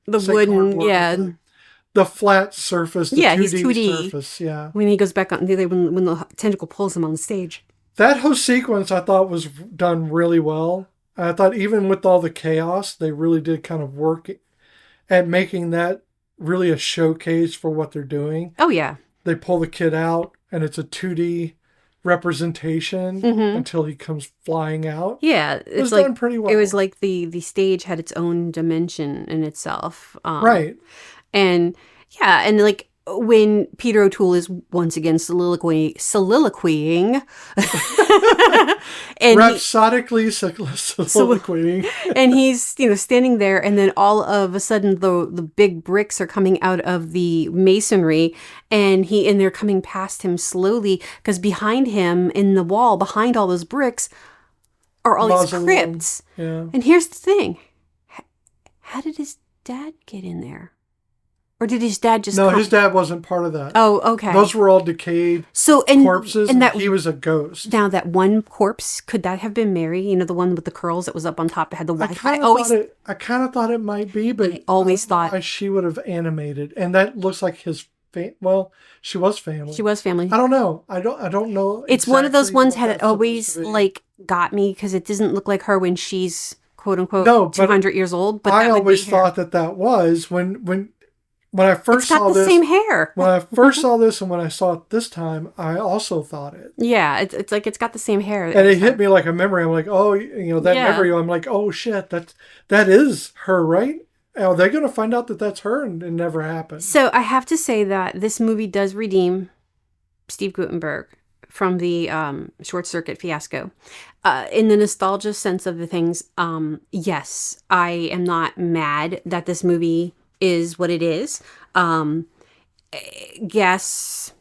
Speaker 2: wooden, the flat surface, the 2D,
Speaker 1: he's 2D
Speaker 2: surface. Yeah.
Speaker 1: When he goes back on, when the tentacle pulls him on the stage.
Speaker 2: That whole sequence I thought was done really well. I thought even with all the chaos, they really did kind of work at making that really a showcase for what they're doing.
Speaker 1: Oh, yeah.
Speaker 2: They pull the kid out, and it's a 2D representation until he comes flying out.
Speaker 1: Yeah.
Speaker 2: It was done pretty well.
Speaker 1: It was like the stage had its own dimension in itself.
Speaker 2: Right.
Speaker 1: And, yeah, and like, when Peter O'Toole is once again soliloquying and
Speaker 2: Rhapsodically soliloquying.
Speaker 1: and he's, standing there, and then all of a sudden the big bricks are coming out of the masonry, and they're coming past him slowly, because behind him in the wall, behind all those bricks, are all these crypts.
Speaker 2: Yeah.
Speaker 1: And here's the thing. How did his dad get in there? Or did his dad just
Speaker 2: his dad wasn't part of that.
Speaker 1: Oh, okay.
Speaker 2: Those were all decayed corpses, and he was a ghost.
Speaker 1: Now, that one corpse, could that have been Mary? The one with the curls that was up on top that had the wife?
Speaker 2: I kind of thought it might be, but
Speaker 1: I always thought
Speaker 2: she would have animated. And that looks like his well, she was family.
Speaker 1: She was family.
Speaker 2: I don't know. I don't know.
Speaker 1: It's one of those ones that always got me, because it doesn't look like her when she's quote unquote 200 years old. But
Speaker 2: I always thought that was when I first saw this.
Speaker 1: It's got the same hair.
Speaker 2: When I first saw this, and when I saw it this time, I also thought it.
Speaker 1: Yeah, it's like it's got the same hair.
Speaker 2: And it hit me like a memory. I'm like, oh, memory. I'm like, oh shit, that is her, right? Are they going to find out that that's her, and it never happened?
Speaker 1: So I have to say that this movie does redeem Steve Guttenberg from the short circuit fiasco. In the nostalgia sense of the things, yes, I am not mad that this movie is what it is. Guess,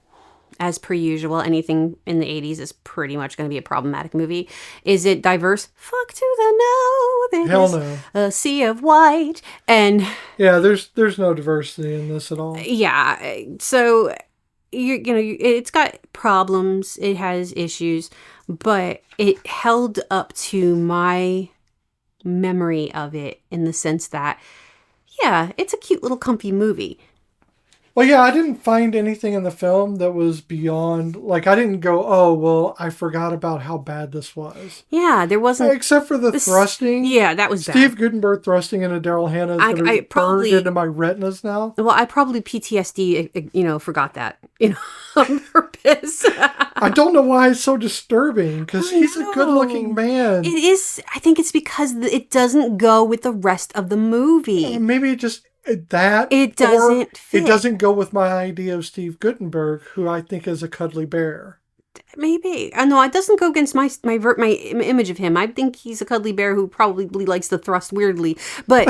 Speaker 1: as per usual, anything in the 80s is pretty much going to be a problematic movie. Is it diverse? Fuck to the no.
Speaker 2: Hell no.
Speaker 1: A sea of white. And
Speaker 2: yeah, there's no diversity in this at all.
Speaker 1: Yeah. So it's got problems. It has issues, but it held up to my memory of it in the sense that, yeah, it's a cute little comfy movie.
Speaker 2: Well, yeah, I didn't find anything in the film that was beyond, like, I didn't go, oh, well, I forgot about how bad this was.
Speaker 1: Yeah, there wasn't...
Speaker 2: Except for the thrusting.
Speaker 1: Yeah, that was bad.
Speaker 2: Steve Guttenberg thrusting into Daryl Hannah is going to be burned into my retinas now.
Speaker 1: Well, I probably PTSD, forgot that, on purpose.
Speaker 2: I don't know why it's so disturbing, because he's a good-looking man.
Speaker 1: It is. I think it's because it doesn't go with the rest of the movie.
Speaker 2: Maybe it just... it doesn't fit. It doesn't go with my idea of Steve Guttenberg, who I think is a cuddly bear.
Speaker 1: Maybe. No, it doesn't go against my image of him. I think he's a cuddly bear who probably likes to thrust weirdly. But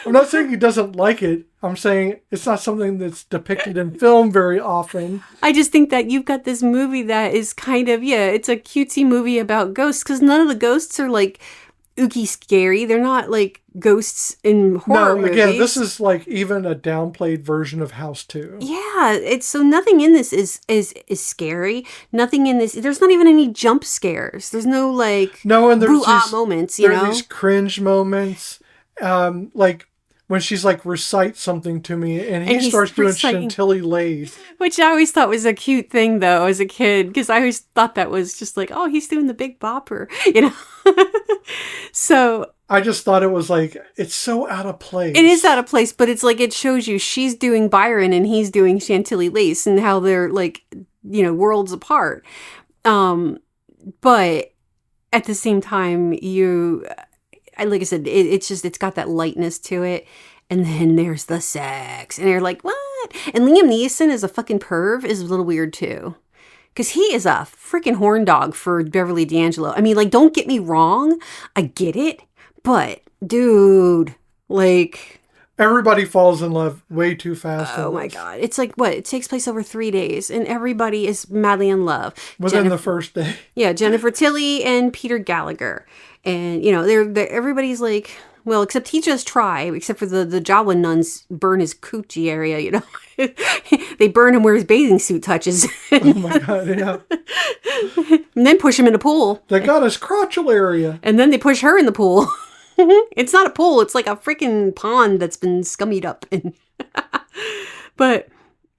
Speaker 2: I'm not saying he doesn't like it. I'm saying it's not something that's depicted in film very often.
Speaker 1: I just think that you've got this movie that is kind of, it's a cutesy movie about ghosts, because none of the ghosts are like ooky scary. They're not like ghosts in horror movies.
Speaker 2: Again, this is like even a downplayed version of House 2.
Speaker 1: Yeah, it's so nothing in this is scary. Nothing in this. There's not even any jump scares. There's no like
Speaker 2: and there's these
Speaker 1: moments.
Speaker 2: There are these cringe moments, like when she's like recite something to me, and he starts doing Chantilly lays,
Speaker 1: which I always thought was a cute thing though as a kid, because I always thought that was just like, oh, he's doing the Big Bopper, So
Speaker 2: I just thought it was like, it's so out of place.
Speaker 1: It is out of place, but it's like it shows you she's doing Byron and he's doing Chantilly lace, and how they're like, worlds apart. But at the same time, like I said, it's got that lightness to it. And then there's the sex. And you're like, what? And Liam Neeson as a fucking perv is a little weird too. Because he is a freaking horn dog for Beverly D'Angelo. I mean, like, don't get me wrong. I get it. But, dude, like...
Speaker 2: everybody falls in love way too fast.
Speaker 1: Oh my God. It's like, what? It takes place over 3 days. And everybody is madly in love.
Speaker 2: Within the first day.
Speaker 1: Yeah, Jennifer Tilly and Peter Gallagher. And, they're everybody's like... well, except he just tried, except for the Jawa nuns burn his coochie area, They burn him where his bathing suit touches.
Speaker 2: Oh my God, yeah.
Speaker 1: And then push him in a pool.
Speaker 2: They got his crotchal area.
Speaker 1: And then they push her in the pool. It's not a pool, it's like a freaking pond that's been scummied up. But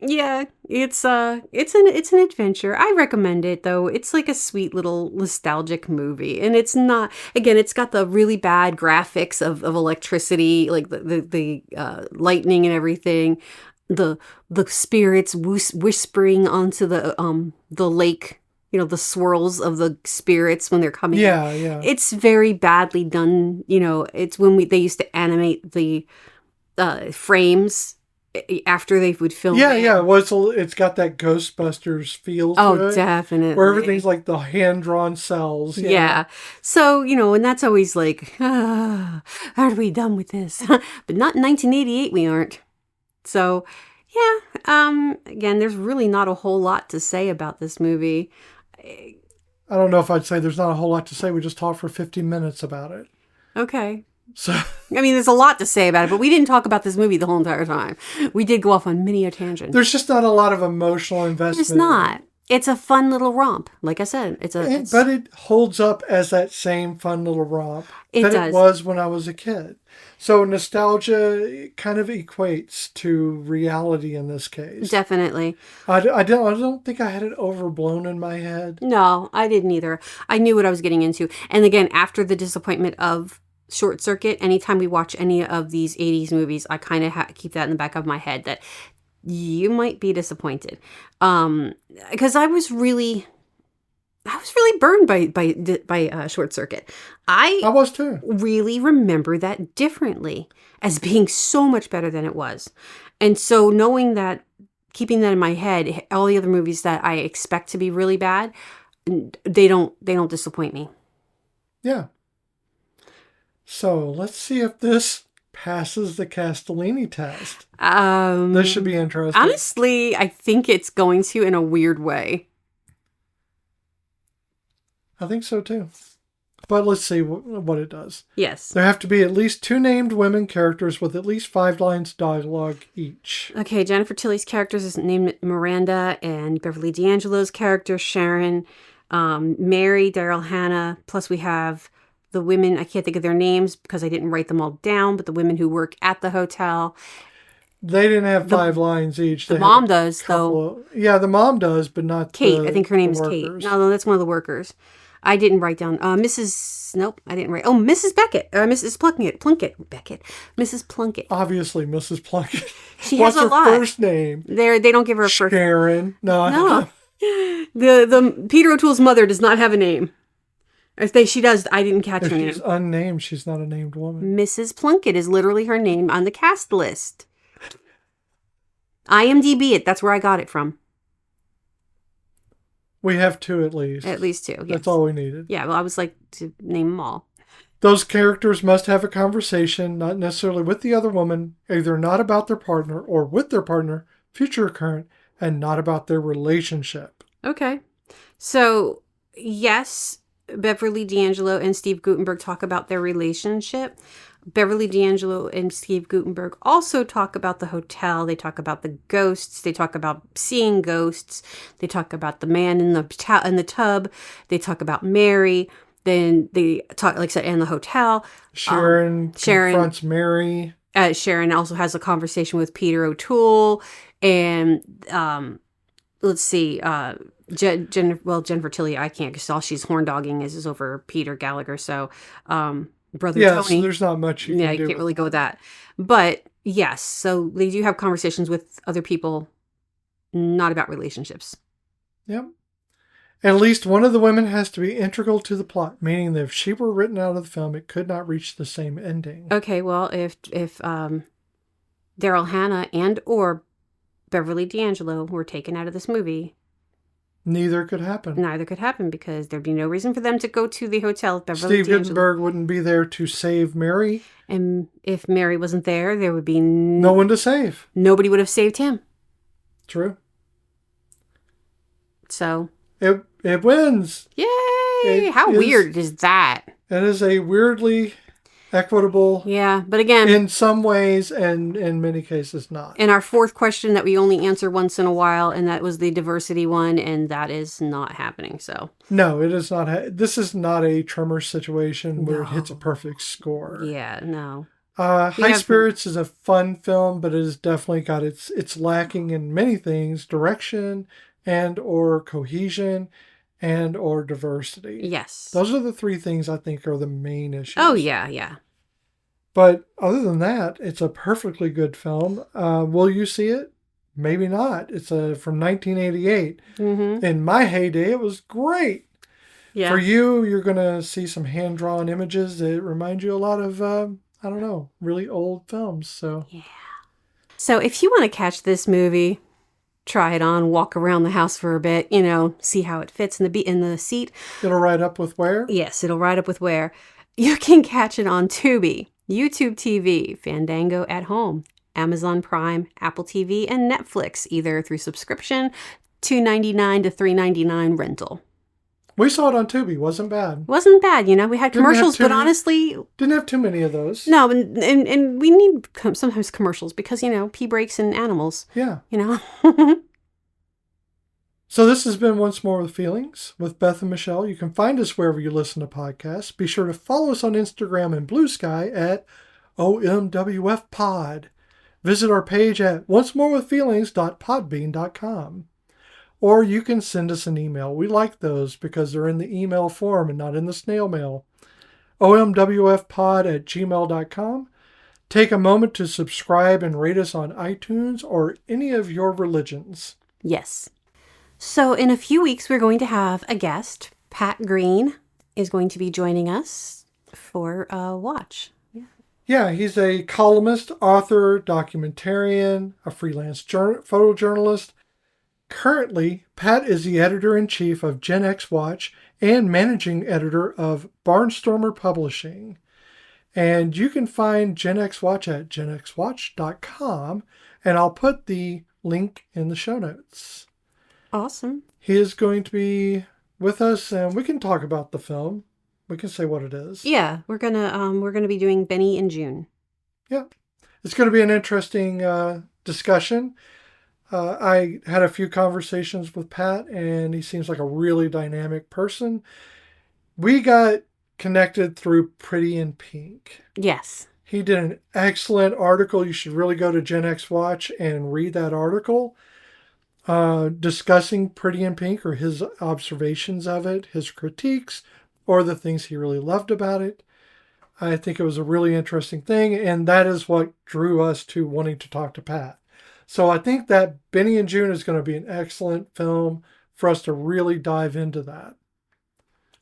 Speaker 1: yeah, it's an adventure. I recommend it though. It's like a sweet little nostalgic movie, and it's not. Again, it's got the really bad graphics of electricity, like the lightning and everything. The spirits whispering onto the lake. The swirls of the spirits when they're coming.
Speaker 2: Yeah, yeah.
Speaker 1: It's very badly done. It's when they used to animate the frames after they would film
Speaker 2: Yeah,
Speaker 1: it.
Speaker 2: yeah. Well, it's got that Ghostbusters feel to
Speaker 1: Oh,
Speaker 2: it.
Speaker 1: definitely.
Speaker 2: Where everything's like the hand-drawn cells.
Speaker 1: Yeah. So, and that's always like, are we done with this? But not in 1988, we aren't. So, yeah. Again, there's really not a whole lot to say about this movie.
Speaker 2: I don't know if I'd say there's not a whole lot to say. We just talked for 15 minutes about it.
Speaker 1: Okay.
Speaker 2: So,
Speaker 1: I mean, there's a lot to say about it, but we didn't talk about this movie the whole entire time. We did go off on many a tangent.
Speaker 2: there's just not a lot of emotional investment.
Speaker 1: There's not. It's a fun little romp. Like I said,
Speaker 2: But it holds up as that same fun little romp that
Speaker 1: does.
Speaker 2: it was when I was a kid. So nostalgia kind of equates to reality in this case.
Speaker 1: Definitely.
Speaker 2: I don't think I had it overblown in my head.
Speaker 1: No, I didn't either. I knew what I was getting into. And again, after the disappointment of Short Circuit, anytime we watch any of these 80s movies, I kind of keep that in the back of my head that you might be disappointed. Because I was really burned by Short Circuit.
Speaker 2: I was too.
Speaker 1: Really remember that differently as being so much better than it was. And so knowing that, keeping that in my head, all the other movies that I expect to be really bad, they don't disappoint me.
Speaker 2: Yeah. So let's see if this passes the Castellini test. This should be interesting.
Speaker 1: Honestly, I think it's going to in a weird way.
Speaker 2: I think so too. But let's see what it does.
Speaker 1: Yes.
Speaker 2: There have to be at least 2 named women characters with at least 5 lines dialogue each.
Speaker 1: Okay, Jennifer Tilly's character is named Miranda, and Beverly D'Angelo's character, Sharon, Mary, Daryl Hannah, plus we have the women, I can't think of their names because I didn't write them all down, but the women who work at the hotel.
Speaker 2: They didn't have 5 lines each.
Speaker 1: The mom does, though.
Speaker 2: Yeah, the mom does, but not
Speaker 1: Kate. I think her name is Kate.
Speaker 2: workers.
Speaker 1: No, that's one of the workers. I didn't write down. Nope, I didn't write. Oh, Mrs. Beckett. Mrs. Plunkett. Beckett. Mrs. Plunkett.
Speaker 2: Obviously, Mrs. Plunkett.
Speaker 1: She
Speaker 2: What's
Speaker 1: has a
Speaker 2: her
Speaker 1: lot.
Speaker 2: first name?
Speaker 1: They don't give her a first.
Speaker 2: Sharon.
Speaker 1: No. The Peter O'Toole's mother does not have a name. If she does, I didn't catch
Speaker 2: If
Speaker 1: her
Speaker 2: she's
Speaker 1: name.
Speaker 2: unnamed, she's not a named woman.
Speaker 1: Mrs. Plunkett is literally her name on the cast list. IMDb it. That's where I got it from.
Speaker 2: We have 2 at least.
Speaker 1: At least 2. Yes.
Speaker 2: That's all we needed.
Speaker 1: Yeah, well, I was like to name them all.
Speaker 2: Those characters must have a conversation, not necessarily with the other woman, either not about their partner or with their partner, future or current, and not about their relationship.
Speaker 1: Okay. So, yes, Beverly D'Angelo and Steve Guttenberg talk about their relationship. Beverly D'Angelo and Steve Guttenberg also talk about the hotel. They talk about the ghosts. They talk about seeing ghosts. They talk about the man in the tub. They talk about Mary. Then they talk, like I said, in the hotel.
Speaker 2: Sharon confronts Mary.
Speaker 1: Sharon also has a conversation with Peter O'Toole. And let's see, Jennifer Tilly, I can't, because all she's horn dogging is over Peter Gallagher. So, Brother
Speaker 2: Tony.
Speaker 1: So
Speaker 2: there's not much you can do.
Speaker 1: Yeah, you can't really go with that. But yes, so they do have conversations with other people, not about relationships.
Speaker 2: Yep. At least one of the women has to be integral to the plot, meaning that if she were written out of the film, it could not reach the same ending.
Speaker 1: Okay, well, if Daryl Hannah and or Beverly D'Angelo were taken out of this movie,
Speaker 2: neither could happen.
Speaker 1: Neither could happen, because there'd be no reason for them to go to the hotel if Beverly
Speaker 2: Steve Guttenberg wouldn't be there to save Mary.
Speaker 1: And if Mary wasn't there, there would be
Speaker 2: no one to save.
Speaker 1: Nobody would have saved him.
Speaker 2: True.
Speaker 1: So
Speaker 2: it wins.
Speaker 1: Yay! How weird is that?
Speaker 2: It is a weirdly equitable.
Speaker 1: Yeah, but again,
Speaker 2: in some ways and in many cases not.
Speaker 1: And our 4th question that we only answer once in a while, and that was the diversity one, and that is not happening. So
Speaker 2: no, it is not. This is not a Tremor situation where it hits a perfect score.
Speaker 1: Yeah, no.
Speaker 2: High Spirits is a fun film, but it has definitely got it's lacking in many things: direction and or cohesion and or diversity.
Speaker 1: Yes.
Speaker 2: Those are the 3 things I think are the main issues.
Speaker 1: Oh, yeah.
Speaker 2: But other than that, it's a perfectly good film. Will you see it? Maybe not. It's from 1988.
Speaker 1: Mm-hmm.
Speaker 2: In my heyday, it was great.
Speaker 1: Yeah.
Speaker 2: For you, you're going to see some hand-drawn images that remind you a lot of, really old films. So.
Speaker 1: Yeah. So if you want to catch this movie, try it on, walk around the house for a bit, see how it fits in the seat.
Speaker 2: It'll ride up with where?
Speaker 1: Yes, it'll ride up with where. You can catch it on Tubi, YouTube TV, Fandango at Home, Amazon Prime, Apple TV, and Netflix, either through subscription, $2.99 to $3.99 rental.
Speaker 2: We saw it on Tubi. Wasn't bad.
Speaker 1: Wasn't bad, we had commercials, but honestly...
Speaker 2: Didn't have too many of those.
Speaker 1: No, and we need sometimes commercials because, pee breaks and animals.
Speaker 2: Yeah.
Speaker 1: So
Speaker 2: this has been Once More with Feelings with Beth and Michelle. You can find us wherever you listen to podcasts. Be sure to follow us on Instagram and Blue Sky at OMWFPod. Visit our page at oncemorewithfeelings.podbean.com. Or you can send us an email. We like those because they're in the email form and not in the snail mail. omwfpod@gmail.com. Take a moment to subscribe and rate us on iTunes or any of your religions.
Speaker 1: Yes. So in a few weeks, we're going to have a guest. Pat Green is going to be joining us for a watch.
Speaker 2: Yeah, he's a columnist, author, documentarian, a freelance photojournalist. Currently, Pat is the editor-in-chief of Gen X Watch and managing editor of Barnstormer Publishing. And you can find Gen X Watch at genxwatch.com, and I'll put the link in the show notes.
Speaker 1: Awesome.
Speaker 2: He is going to be with us, and we can talk about the film. We can say what it is.
Speaker 1: Yeah, we're gonna be doing Benny in June.
Speaker 2: Yeah, it's going to be an interesting discussion. I had a few conversations with Pat, and he seems like a really dynamic person. We got connected through Pretty in Pink.
Speaker 1: Yes.
Speaker 2: He did an excellent article. You should really go to Gen X Watch and read that article discussing Pretty in Pink, or his observations of it, his critiques, or the things he really loved about it. I think it was a really interesting thing, and that is what drew us to wanting to talk to Pat. So I think that Benny in June is going to be an excellent film for us to really dive into that.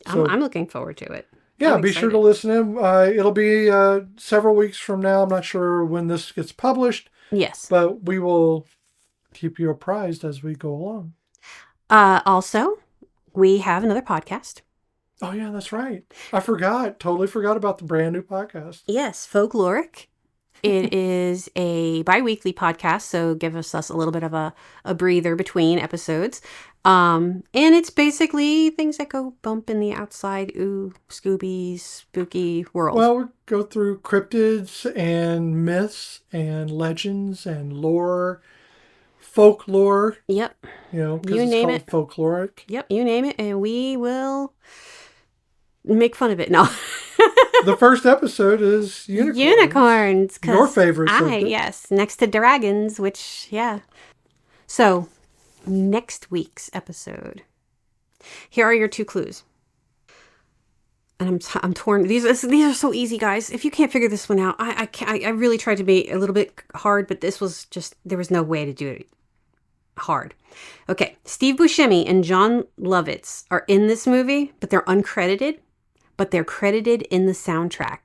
Speaker 2: So,
Speaker 1: I'm looking forward to it.
Speaker 2: Yeah, be sure to listen in. It'll be several weeks from now. I'm not sure when this gets published.
Speaker 1: Yes.
Speaker 2: But we will keep you apprised as we go along.
Speaker 1: Also, we have another podcast.
Speaker 2: Oh, yeah, that's right. I forgot. Totally forgot about the brand new podcast.
Speaker 1: Yes, Folkloric. It is a bi-weekly podcast, so give us a little bit of a breather between episodes. And it's basically things that go bump in the outside, Scooby, spooky world.
Speaker 2: Well, we go through cryptids and myths and legends and lore, folklore.
Speaker 1: Yep.
Speaker 2: Because it's called folkloric.
Speaker 1: Yep, you name it, and we will make fun of it. No.
Speaker 2: The first episode is unicorns.
Speaker 1: Unicorns.
Speaker 2: Your favorite subject.
Speaker 1: Yes, next to dragons, which, yeah. So, next week's episode. Here are your 2 clues. And I'm torn. These are so easy, guys. If you can't figure this one out, I really tried to be a little bit hard, but this was just, there was no way to do it hard. Okay, Steve Buscemi and John Lovitz are in this movie, but they're uncredited. But they're credited in the soundtrack.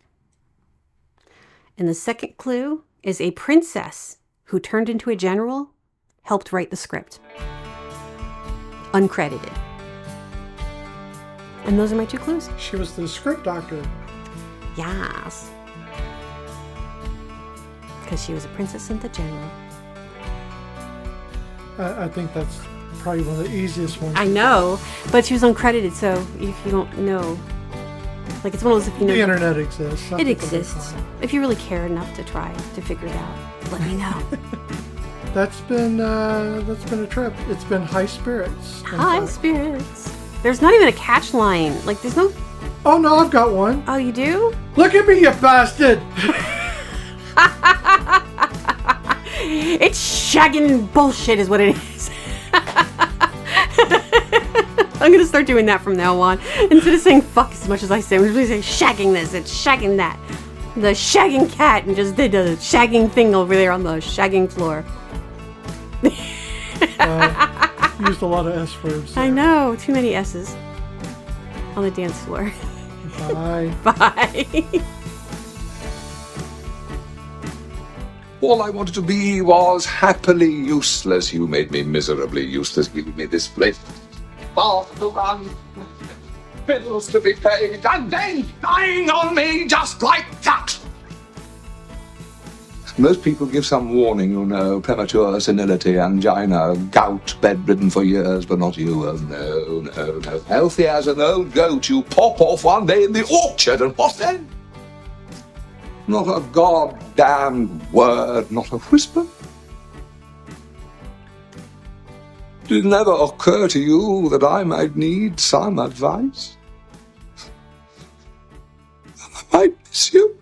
Speaker 1: And the second clue is a princess who turned into a general helped write the script. Uncredited. And those are my 2 clues.
Speaker 2: She was the script doctor.
Speaker 1: Yes. Because she was a princess and the general.
Speaker 2: I think that's probably one of the easiest ones.
Speaker 1: I know, but she was uncredited, so if you don't know... Like, it's one of those, if you know...
Speaker 2: The internet exists.
Speaker 1: It exists. If you really care enough to try to figure it out, let me know.
Speaker 2: That's been a trip. It's been high spirits.
Speaker 1: High spirits. There's not even a catch line. Like, there's no...
Speaker 2: Oh, no, I've got one.
Speaker 1: Oh, you do?
Speaker 2: Look at me, you bastard!
Speaker 1: It's shagging bullshit is what it is. I'm going to start doing that from now on. Instead of saying fuck as much as I say, I'm going to say shagging this, it's shagging that. The shagging cat, and just did a shagging thing over there on the shagging floor.
Speaker 2: Used a lot of S words.
Speaker 1: I know, too many S's on the dance floor.
Speaker 2: Bye.
Speaker 1: Bye.
Speaker 3: All I wanted to be was happily useless. You made me miserably useless, giving me this place. Bath to run, bills to be paid, and then dying on me just like that. Most people give some warning, you know, premature senility, angina, gout, bedridden for years, but not you. Oh, no, no, no. Healthy as an old goat, you pop off one day in the orchard, and what then? Not a goddamn word, not a whisper. Did it never occur to you that I might need some advice? I might miss you.